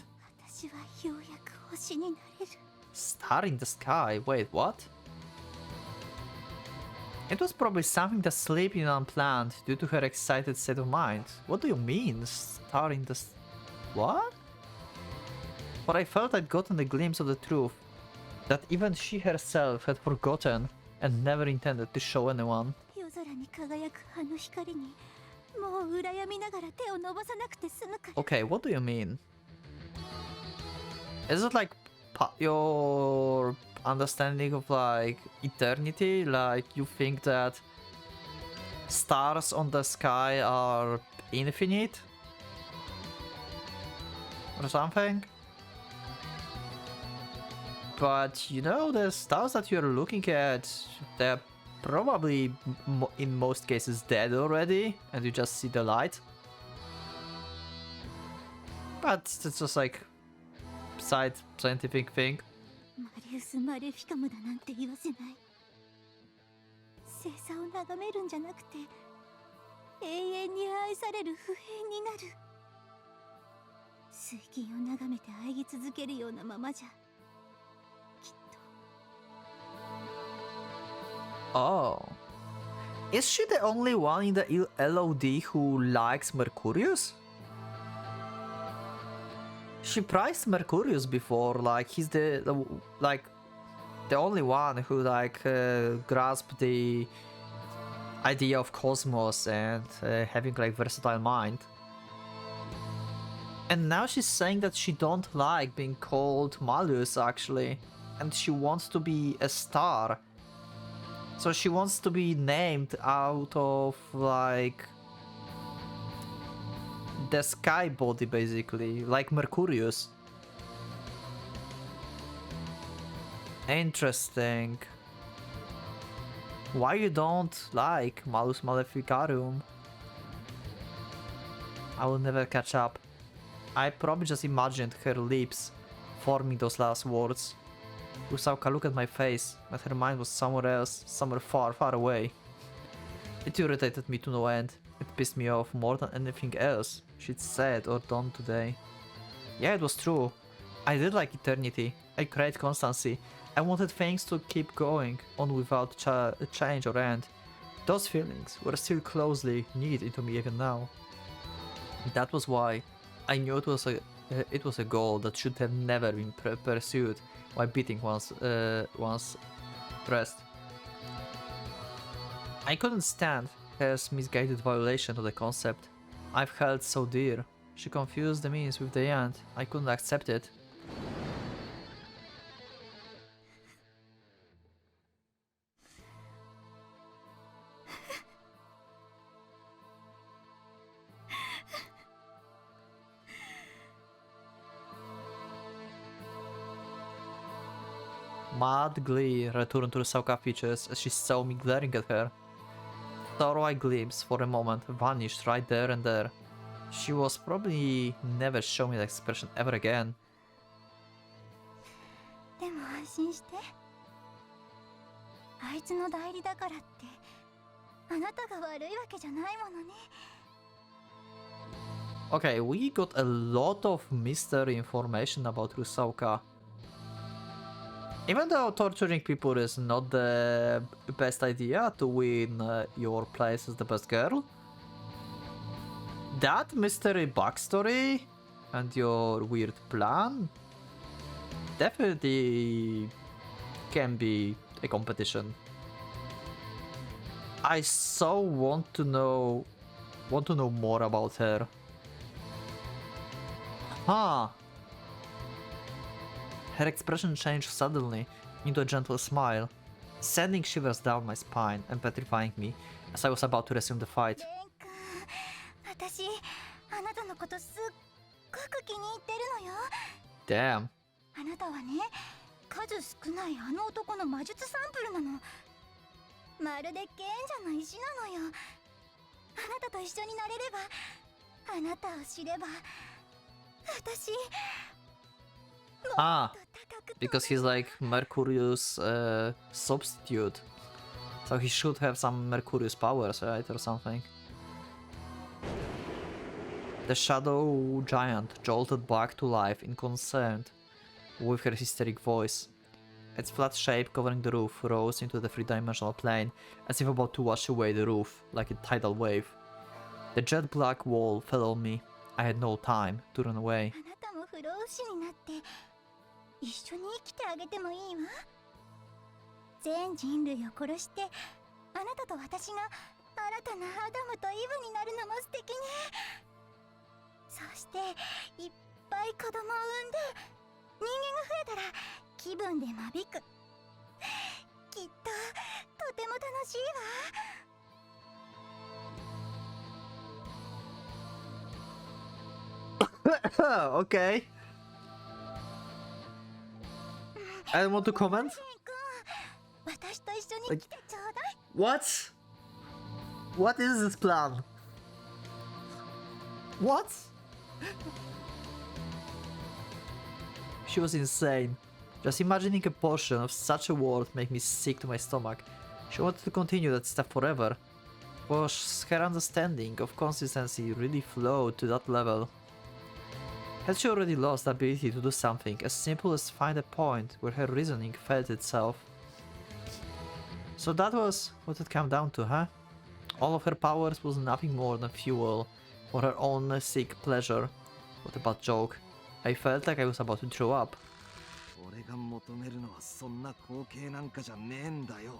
私はようやく星になれる。 Star in the sky? Wait, what? It was probably something that slipped in unplanned due to her excited state of mind. What do you mean, star in the what? But I felt I'd gotten a glimpse of the truth, that even she herself had forgotten and never intended to show anyone. 夜空に輝くあの光にもう羨みながら手を伸ばさなくて済むから。 Okay, what do you mean? Is it like your understanding of like eternity? Like you think that stars on the sky are infinite? Or something? But you know, the stars that you're looking at, they're probably in most cases dead already, and you just see the light. But it's just like side scientific thing. マリウス・マレフィカムだなんて言わせない。星座を眺めるんじゃなくて永遠に愛される不変になる。水銀を眺めて愛ぎ続けるようなままじゃきっと。 Oh. Is she the only one in the LOD who likes Mercurius? She prized Mercurius before, like he's the only one who like grasped the idea of cosmos and having like versatile mind. And now she's saying that she don't like being called Malus actually, and she wants to be a star. So she wants to be named out of like the sky body basically, like Mercurius. Interesting. Why you don't like Malus Maleficarum? I will never catch up. I probably just imagined her lips forming those last words. Rusauka looked at my face, but her mind was somewhere else, somewhere far, far away. It irritated me to no end. It pissed me off more than anything else she'd said or done today. Yeah, it was true. I did like eternity. I craved constancy. I wanted things to keep going on without change or end. Those feelings were still closely knit into me even now. That was why I knew it was a goal that should have never been pursued while beating one's breast. I couldn't stand her misguided violation of the concept I've held so dear. She confused the means with the end. I couldn't accept it. Mad glee returned to Rusauka's features as she saw me glaring at her. Thorough glimpse for a moment vanished right there and there. She was probably never show me that expression ever again. でも安心して。あいつの代理だからってあなたが悪いわけじゃないものね。 Okay, we got a lot of mystery information about Rusauka. Even though torturing people is not the best idea to win your place as the best girl, that mystery backstory and your weird plan definitely can be a competition. I so want to know more about her. Huh. Her expression changed suddenly into a gentle smile, sending shivers down my spine and petrifying me as I was about to resume the fight. 私あなたのことすっごく気に入ってるのよ。 Damn. あなたはね、数少ないあの男の魔術サンプルなの。まるで賢者の石なのよ。あなたと一緒になれれば、あなたを知れば、私 Ah, because he's like Mercurius' substitute. So he should have some Mercurius powers, right? Or something. The shadow giant jolted back to life, inconcerned with her hysteric voice. Its flat shape covering the roof rose into the three-dimensional plane, as if about to wash away the roof, like a tidal wave. The jet black wall fell on me. I had no time to run away. あなたも不老不死になって一緒に生きてあげてもいいわ。全人類を殺してあなたと私が新たなアダムとイブになるのも素敵ね。そしていっぱい子供を産んで人間が増えたら気分で間引く。きっととても楽しいわ。Okay. I don't want to comment. 私と一緒に来てちょうだい。 What? What is this plan? What? She was insane. Just imagining a portion of such a world made me sick to my stomach. She wanted to continue that stuff forever. Was her understanding of consistency really flowed to that level? Had she already lost the ability to do something as simple as find a point where her reasoning felt itself? So that was what it came down to, huh? All of her powers was nothing more than fuel for her own sick pleasure. What a bad joke. I felt like I was about to throw up. 俺が求めるのはそんな光景なんかじゃねえんだよ。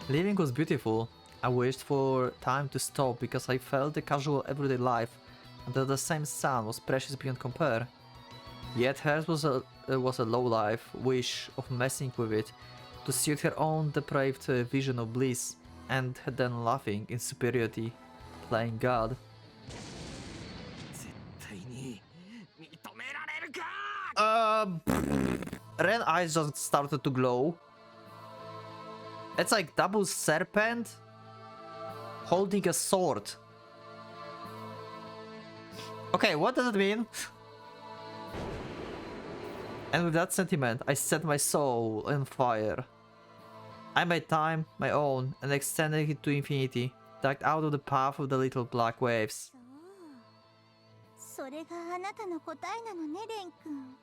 Living was beautiful. I wished for time to stop because I felt the casual everyday life and that the same sun was precious beyond compare. Yet hers was a low-life wish of messing with it, to suit her own depraved vision of bliss, and then laughing in superiority, playing God. 絶対に認められるか。Ren eyes just started to glow. It's like double serpent holding a sword. Okay, what does it mean? And with that sentiment, I set my soul on fire. I made time my own and extended it to infinity, ducked out of the path of the little black waves. そう、それがあなたの答えなのね、レン君。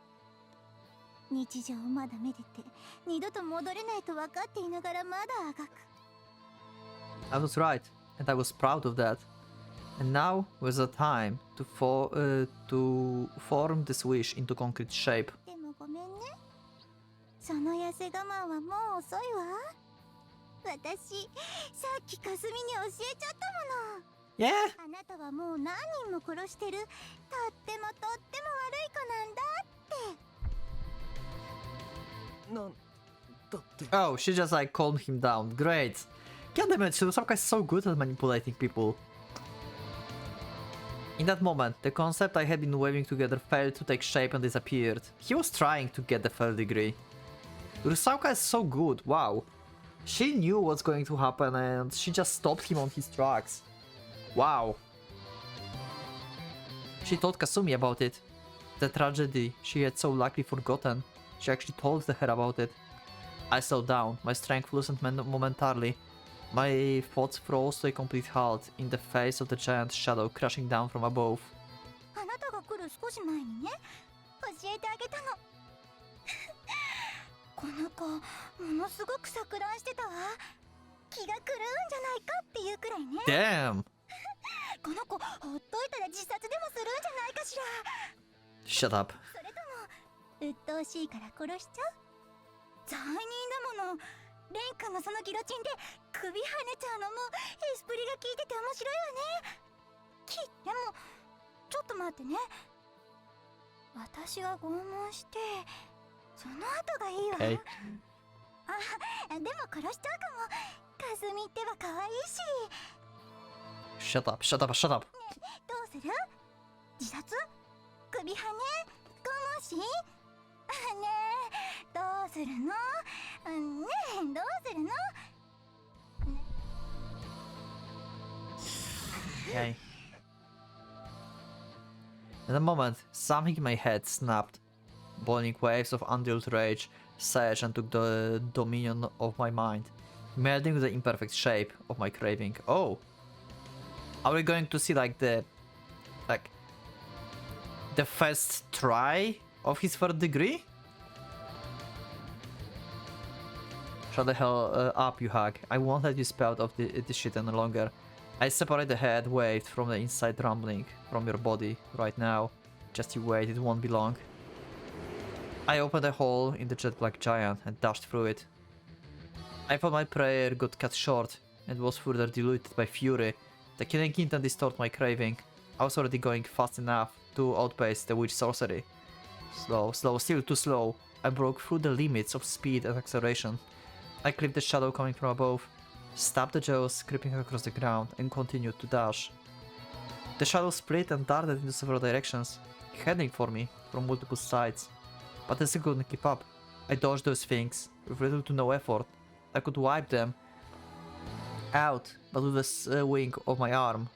日常をまだめでて二度と戻れないと分かっていながらまだあがく。I was right, and I was proud of that. And now was the time to form this wish into concrete shape. でもごめんね。その痩せ我慢はもう遅いわ。私、さっきかすみに教えちゃったもの。Yeah. あなたはもう何人も殺してるとっても悪い子なんだって。なんだって。 Oh, she just like calmed him down. Great. God damn it, Shirosaka is so good at manipulating people. In that moment, the concept I had been weaving together failed to take shape and disappeared. He was trying to get the third degree. Rusauka is so good, wow. She knew what's going to happen and she just stopped him on his tracks. Wow. She told Kasumi about it. The tragedy she had so likely forgotten. She actually told her about it. I slowed down, my strength loosened momentarily. My thoughts froze to a complete halt in the face of the giant shadow crashing down from above. あなたが来る少し前にね、教えてあげたの。この子、ものすごく錯乱してたわ。気が狂うんじゃないかっていうくらいね。Damn! この子、ほっといたら自殺でもするんじゃないかしら。 Shut up. それとも、鬱陶しいから殺しちゃう？罪人だもの。レン君のそのギロチンで首跳ねちゃうのもエスプリが効いてて面白いわね。でもちょっと待ってね。私が拷問してその後がいいわ。Hey. あ、でも殺しちゃうかも。かすみってば可愛いし。 Shut up, shut up, shut up. どうする？自殺？首跳ね？拷問し？ねえ、どうするの？ねえ、どうするの？ Okay. In a moment, something in my head snapped. Boiling waves of undealt rage surged and took the dominion of my mind. melding with the imperfect shape of my craving. Oh. Are we going to see like the first try of his third degree? Shut the hell up, you hag. I won't let you spout off this shit any longer. I separate the head waved from the inside rumbling from your body right now. Just you wait, it won't be long. I opened a hole in the jet black giant and dashed through it. I thought my prayer got cut short and was further diluted by fury. The killing intent distorted my craving. I was already going fast enough to outpace the witch sorcery. Slow, still too slow. I broke through the limits of speed and acceleration. I clipped the shadow coming from above, stabbed the jaws creeping across the ground, and continued to dash. The shadow split and darted into several directions, heading for me from multiple sides. But I still couldn't keep up. I dodged those things with little to no effort. I could wipe them out, but with a swing of my arm.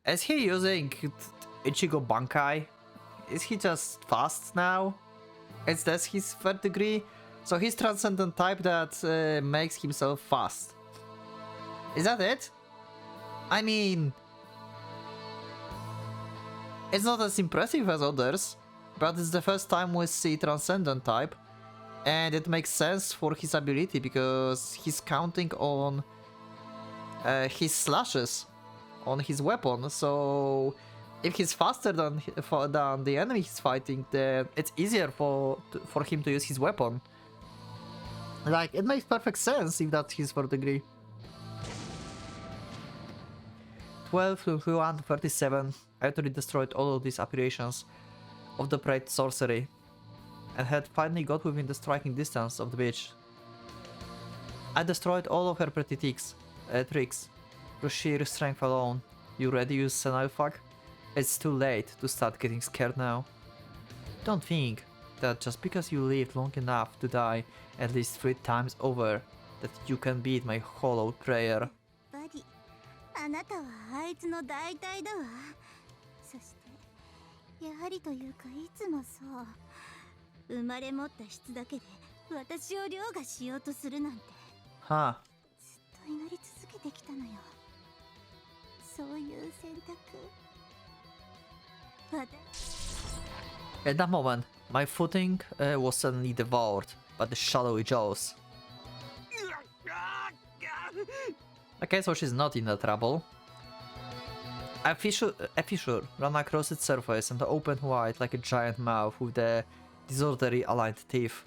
Is he using Ichigo Bankai? Is he just fast now? Is that his third degree? So he's transcendent type that makes himself fast. Is that it? I mean, it's not as impressive as others, but it's the first time we see transcendent type, and it makes sense for his ability because he's counting on his slashes on his weapon. So if he's faster than the enemy he's fighting, then it's easier for him to use his weapon. Like, it makes perfect sense if that's his third degree. 12 to 137. I utterly destroyed all of these apparitions of the bright sorcery, and had finally got within the striking distance of the bitch. I destroyed all of her pretty tricks through sheer strength alone. You ready, you senile fuck? It's too late to start getting scared now. Don't think that just because you lived long enough to die at least 3 times over, that you can beat my hollow prayer. あなたはあいつの大体だわ。そしてやはりというかいつもそう。生まれ持った質だけで私を凌駕しようとするなんて。はあ。ずっと祈り続けてきたのよ。そういう選択。At that moment, my footing was suddenly devoured by the shadowy jaws. Okay, so she's not in the trouble. A fissure ran across its surface and opened wide like a giant mouth with the disorderly aligned teeth.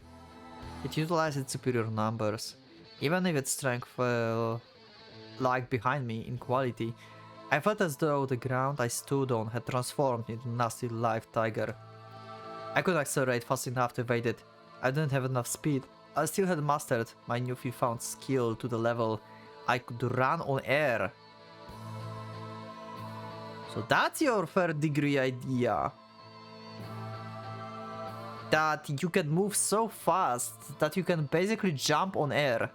It utilized its superior numbers. Even if its strength lagged behind me in quality, I felt as though the ground I stood on had transformed into a nasty live tiger. I couldn't accelerate fast enough to evade it. I didn't have enough speed. I still had mastered my newly found skill to the level I could run on air. So that's your third degree idea. That you can move so fast that you can basically jump on air.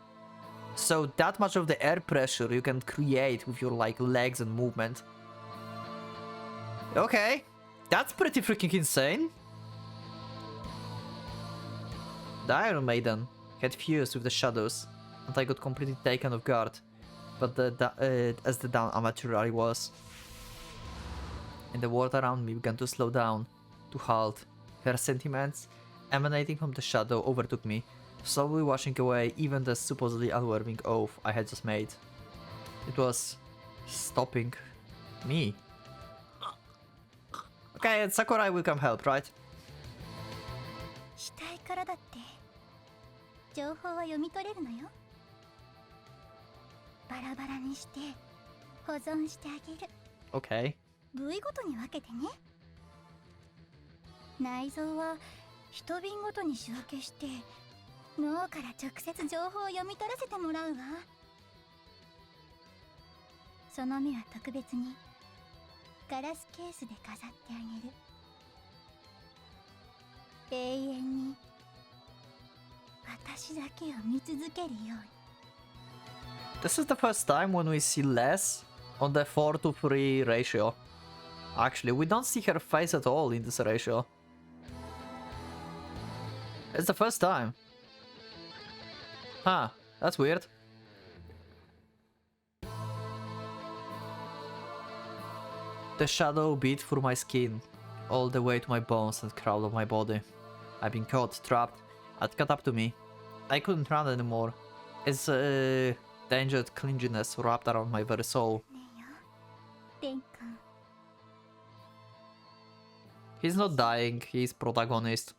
So that much of the air pressure you can create with your like legs and movement. Okay, that's pretty freaking insane. The Iron Maiden had fused with the shadows, and I got completely taken off guard, but as the down amateur I was. And the world around me began to slow down, to halt. Her sentiments, emanating from the shadow, overtook me, slowly washing away even the supposedly unnerving oath I had just made. It was stopping me. Okay, Sakurai will come help, right? 額からだって情報は読み取れるのよ。バラバラにして保存してあげる。 Okay. 部位ごとに分けてね。内臓は一瓶ごとに仕分けして脳から直接情報を読み取らせてもらうわ。その目は特別にガラスケースで飾ってあげる。永遠に私だけを見続けるように。 This is the first time when we see less on the 4 to 3 ratio. Actually, we don't see her face at all in this ratio. It's the first time. Huh, that's weird. The shadow beat through my skin, all the way to my bones and crawled up my body. I've been caught, trapped. It caught up to me. I couldn't run anymore. Its dangerous clinginess wrapped around my very soul. レン君 He's not dying, he's protagonist.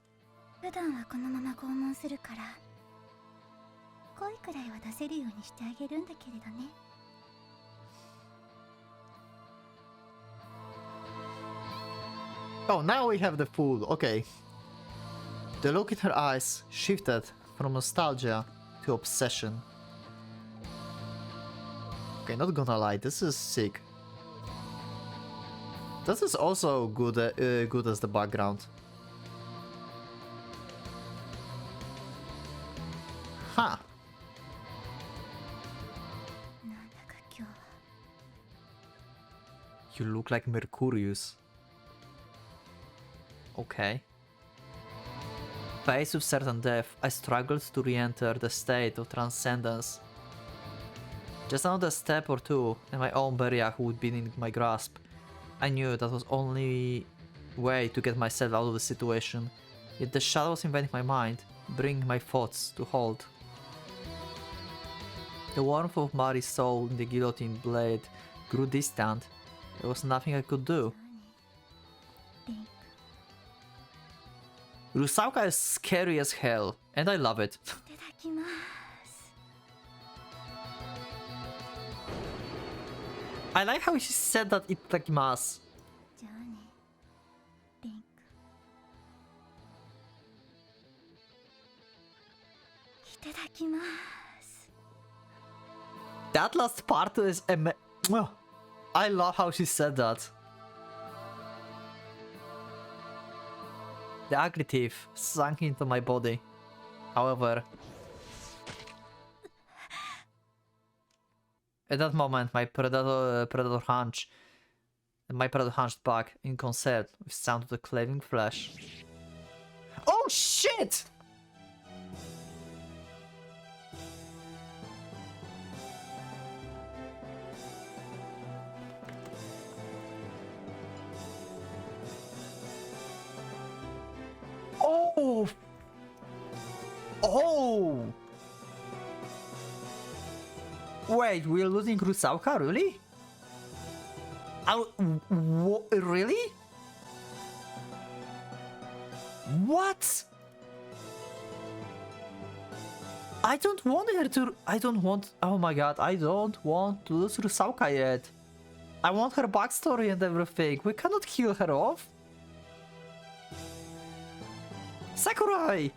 普段はこのまま拷問するから声くらいは出せるようにしてあげるんだけれどね Oh, now we have the food, okay. The look in her eyes shifted from nostalgia to obsession. Okay, not gonna lie, this is sick. This is also good, good as the background. Huh. なんだか今日は You look like Mercurius. Okay. Faced with certain death, I struggled to re-enter the state of transcendence. Just another step or two, and my own burial would be in my grasp. I knew that was only way to get myself out of the situation, yet the shadows invading my mind, bringing my thoughts to halt. The warmth of Mari's soul in the guillotine blade grew distant. There was nothing I could do. レン Rusauka is scary as hell, and I love it. 君いただきます I like how she said that itadakimasu. じゃあねレン君いただきます That last part is I love how she said that. The ugly teeth sunk into my body. However, at that moment, my predator hunched back in concert with sound of the cleaving flesh. Oh shit! Oh! Oh! Wait, we're losing Rusauka, really? Really? What? I don't want her to... Oh my god, I don't want to lose Rusauka yet. I want her backstory and everything. We cannot kill her off. Sakurai!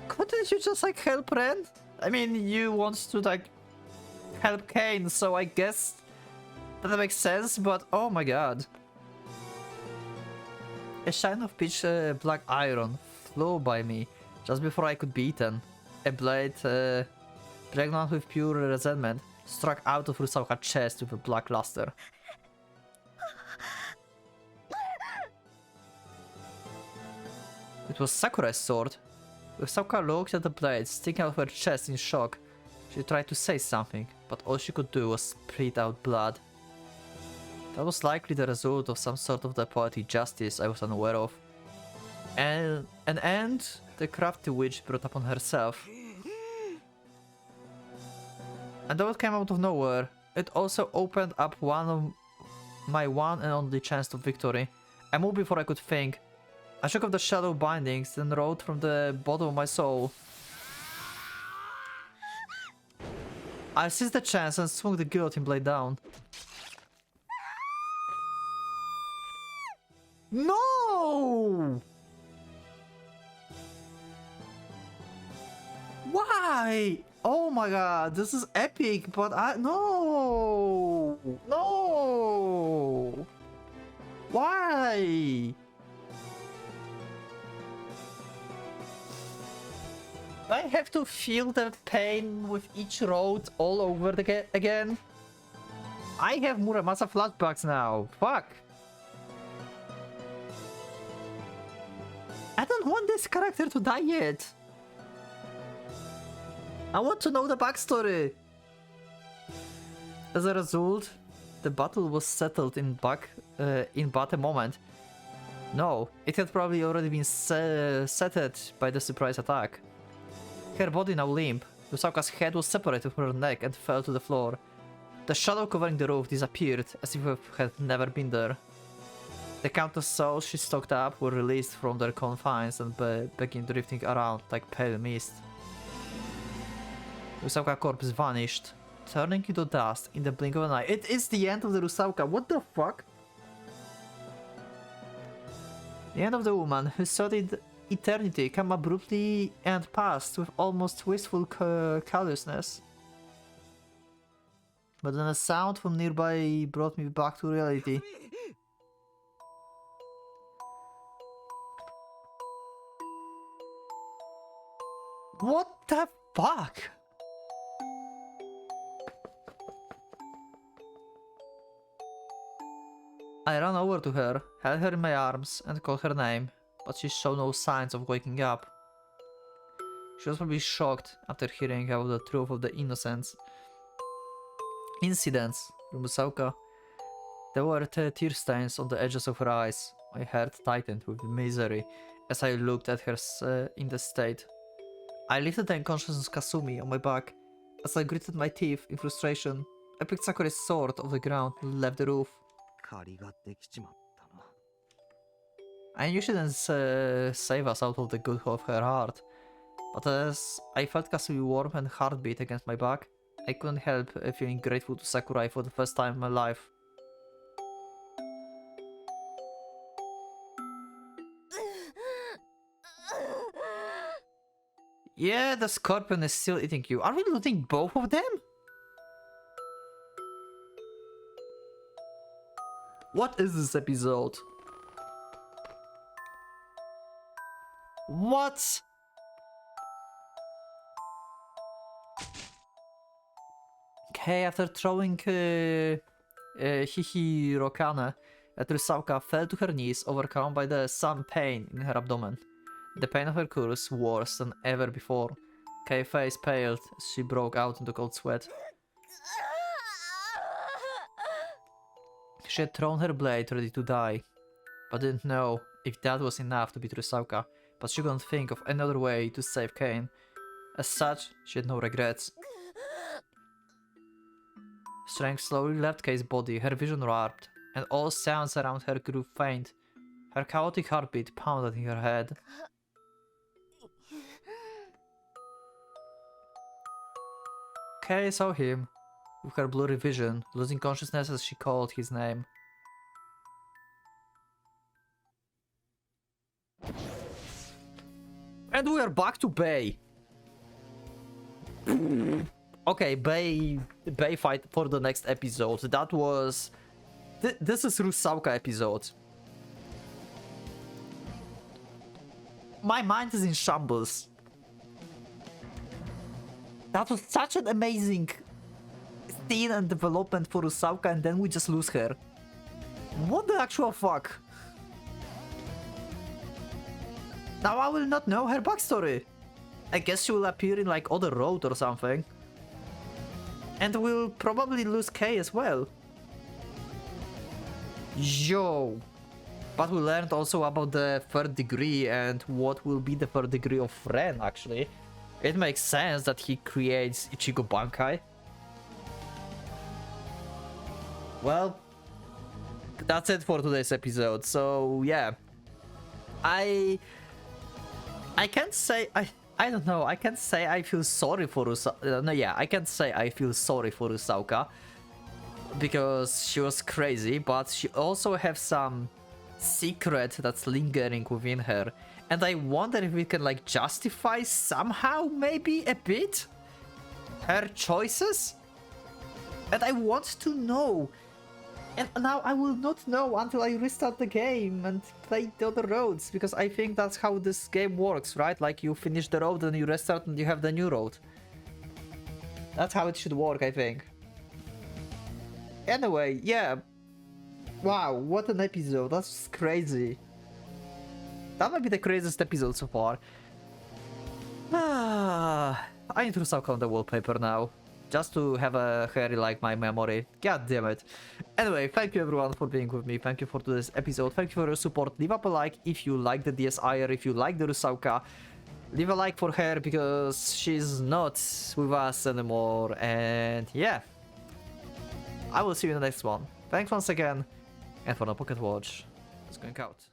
Couldn't you just like help Ren? I mean, you want to like help Kane, so I guess that makes sense, but oh my god. A shine of pitch black iron flew by me just before I could be eaten. A blade, pregnant with pure resentment, struck out of Rusauka's chest with a black luster. It was Sakurai's sword. Rusauka looked at the blade sticking out of her chest in shock. She tried to say something, but all she could do was spit out blood. That was likely the result of some sort of the poetic justice I was unaware of. And an end the crafty witch brought upon herself. And though it came out of nowhere, it also opened up my one and only chance of victory. I moved before I could think. I shook off the shadow bindings, then wrote from the bottom of my soul. I seized the chance and swung the guillotine blade down. No! Why? Oh my god, this is epic, but no! No! Why? I have to feel the pain with each road all over again. I have Muramasa flashbacks now. Fuck. I don't want this character to die yet. I want to know the backstory! As a result, the battle was settled in but a moment. No, it had probably already been settled by the surprise attack. Her body now limp, Rusauka's head was separated from her neck and fell to the floor. The shadow covering the roof disappeared as if it had never been there. The countless souls she stocked up were released from their confines and began drifting around like pale mist. Rusauka's corpse vanished, turning into dust in the blink of an eye. It is the end of the Rusauka. What the fuck? The end of the woman who studied eternity came abruptly and passed with almost wistful callousness. But then a sound from nearby brought me back to reality. What the fuck? I ran over to her, held her in my arms, and called her name, but she showed no signs of waking up. She was probably shocked after hearing about the truth of the incidents from Rusauka. There were tear stains on the edges of her eyes. My heart tightened with misery as I looked at her in the state. I lifted the unconscious Kasumi on my back. As I gritted my teeth in frustration, I picked Sakura's sword off the ground and left the roof. I knew she didn't save us out of the good of her heart, but as I felt Kasumi's warm and heartbeat against my back, I couldn't help feeling grateful to Sakurai for the first time in my life. Yeah, the scorpion is still eating you. Are we looting both of them? What is this episode? What? Okay, after throwing Hihi Rokane, Rusauka fell to her knees, overcome by the some pain in her abdomen. The pain of her curse worse than ever before. Kei's face paled as she broke out into cold sweat. She had thrown her blade ready to die, but didn't know if that was enough to beat Rusauka, but she couldn't think of another way to save Kei. As such, she had no regrets. Strength slowly left Kei's body, her vision warped, and all sounds around her grew faint. Her chaotic heartbeat pounded in her head. Kei saw him, with her blurry vision, losing consciousness as she called his name. And we are back to Bay. Okay, Bay fight for the next episode. That was... this is Rusauka episode. My mind is in shambles. That was such an amazing scene and development for Rusauka, and then we just lose her. What the actual fuck? Now I will not know her backstory. I guess she will appear in like other road or something. And we'll probably lose Kei as well. Yo. But we learned also about the third degree and what will be the third degree of Ren actually. It makes sense that he creates Ichigo Bankai. Well, that's it for today's episode. So yeah, I can't say I don't know. I can't say I feel sorry for Rusauka. No, yeah, I can't say I feel sorry for Rusauka because she was crazy, but she also has some secret that's lingering within her. And I wonder if we can like justify somehow, maybe a bit, her choices. And I want to know. And now I will not know until I restart the game and play the other roads, because I think that's how this game works, right? Like you finish the road and you restart and you have the new road. That's how it should work, I think. Anyway, yeah. Wow, what an episode. That's crazy. That might be the craziest episode so far. I need to suck on the wallpaper now. Just to have a hairy like my memory. God damn it. Anyway, thank you everyone for being with me. Thank you for today's episode. Thank you for your support. Leave up a like if you like the DSI or if you like the Rusauka. Leave a like for her because she's not with us anymore. And yeah. I will see you in the next one. Thanks once again. And for the Pocket Watch, it's going out.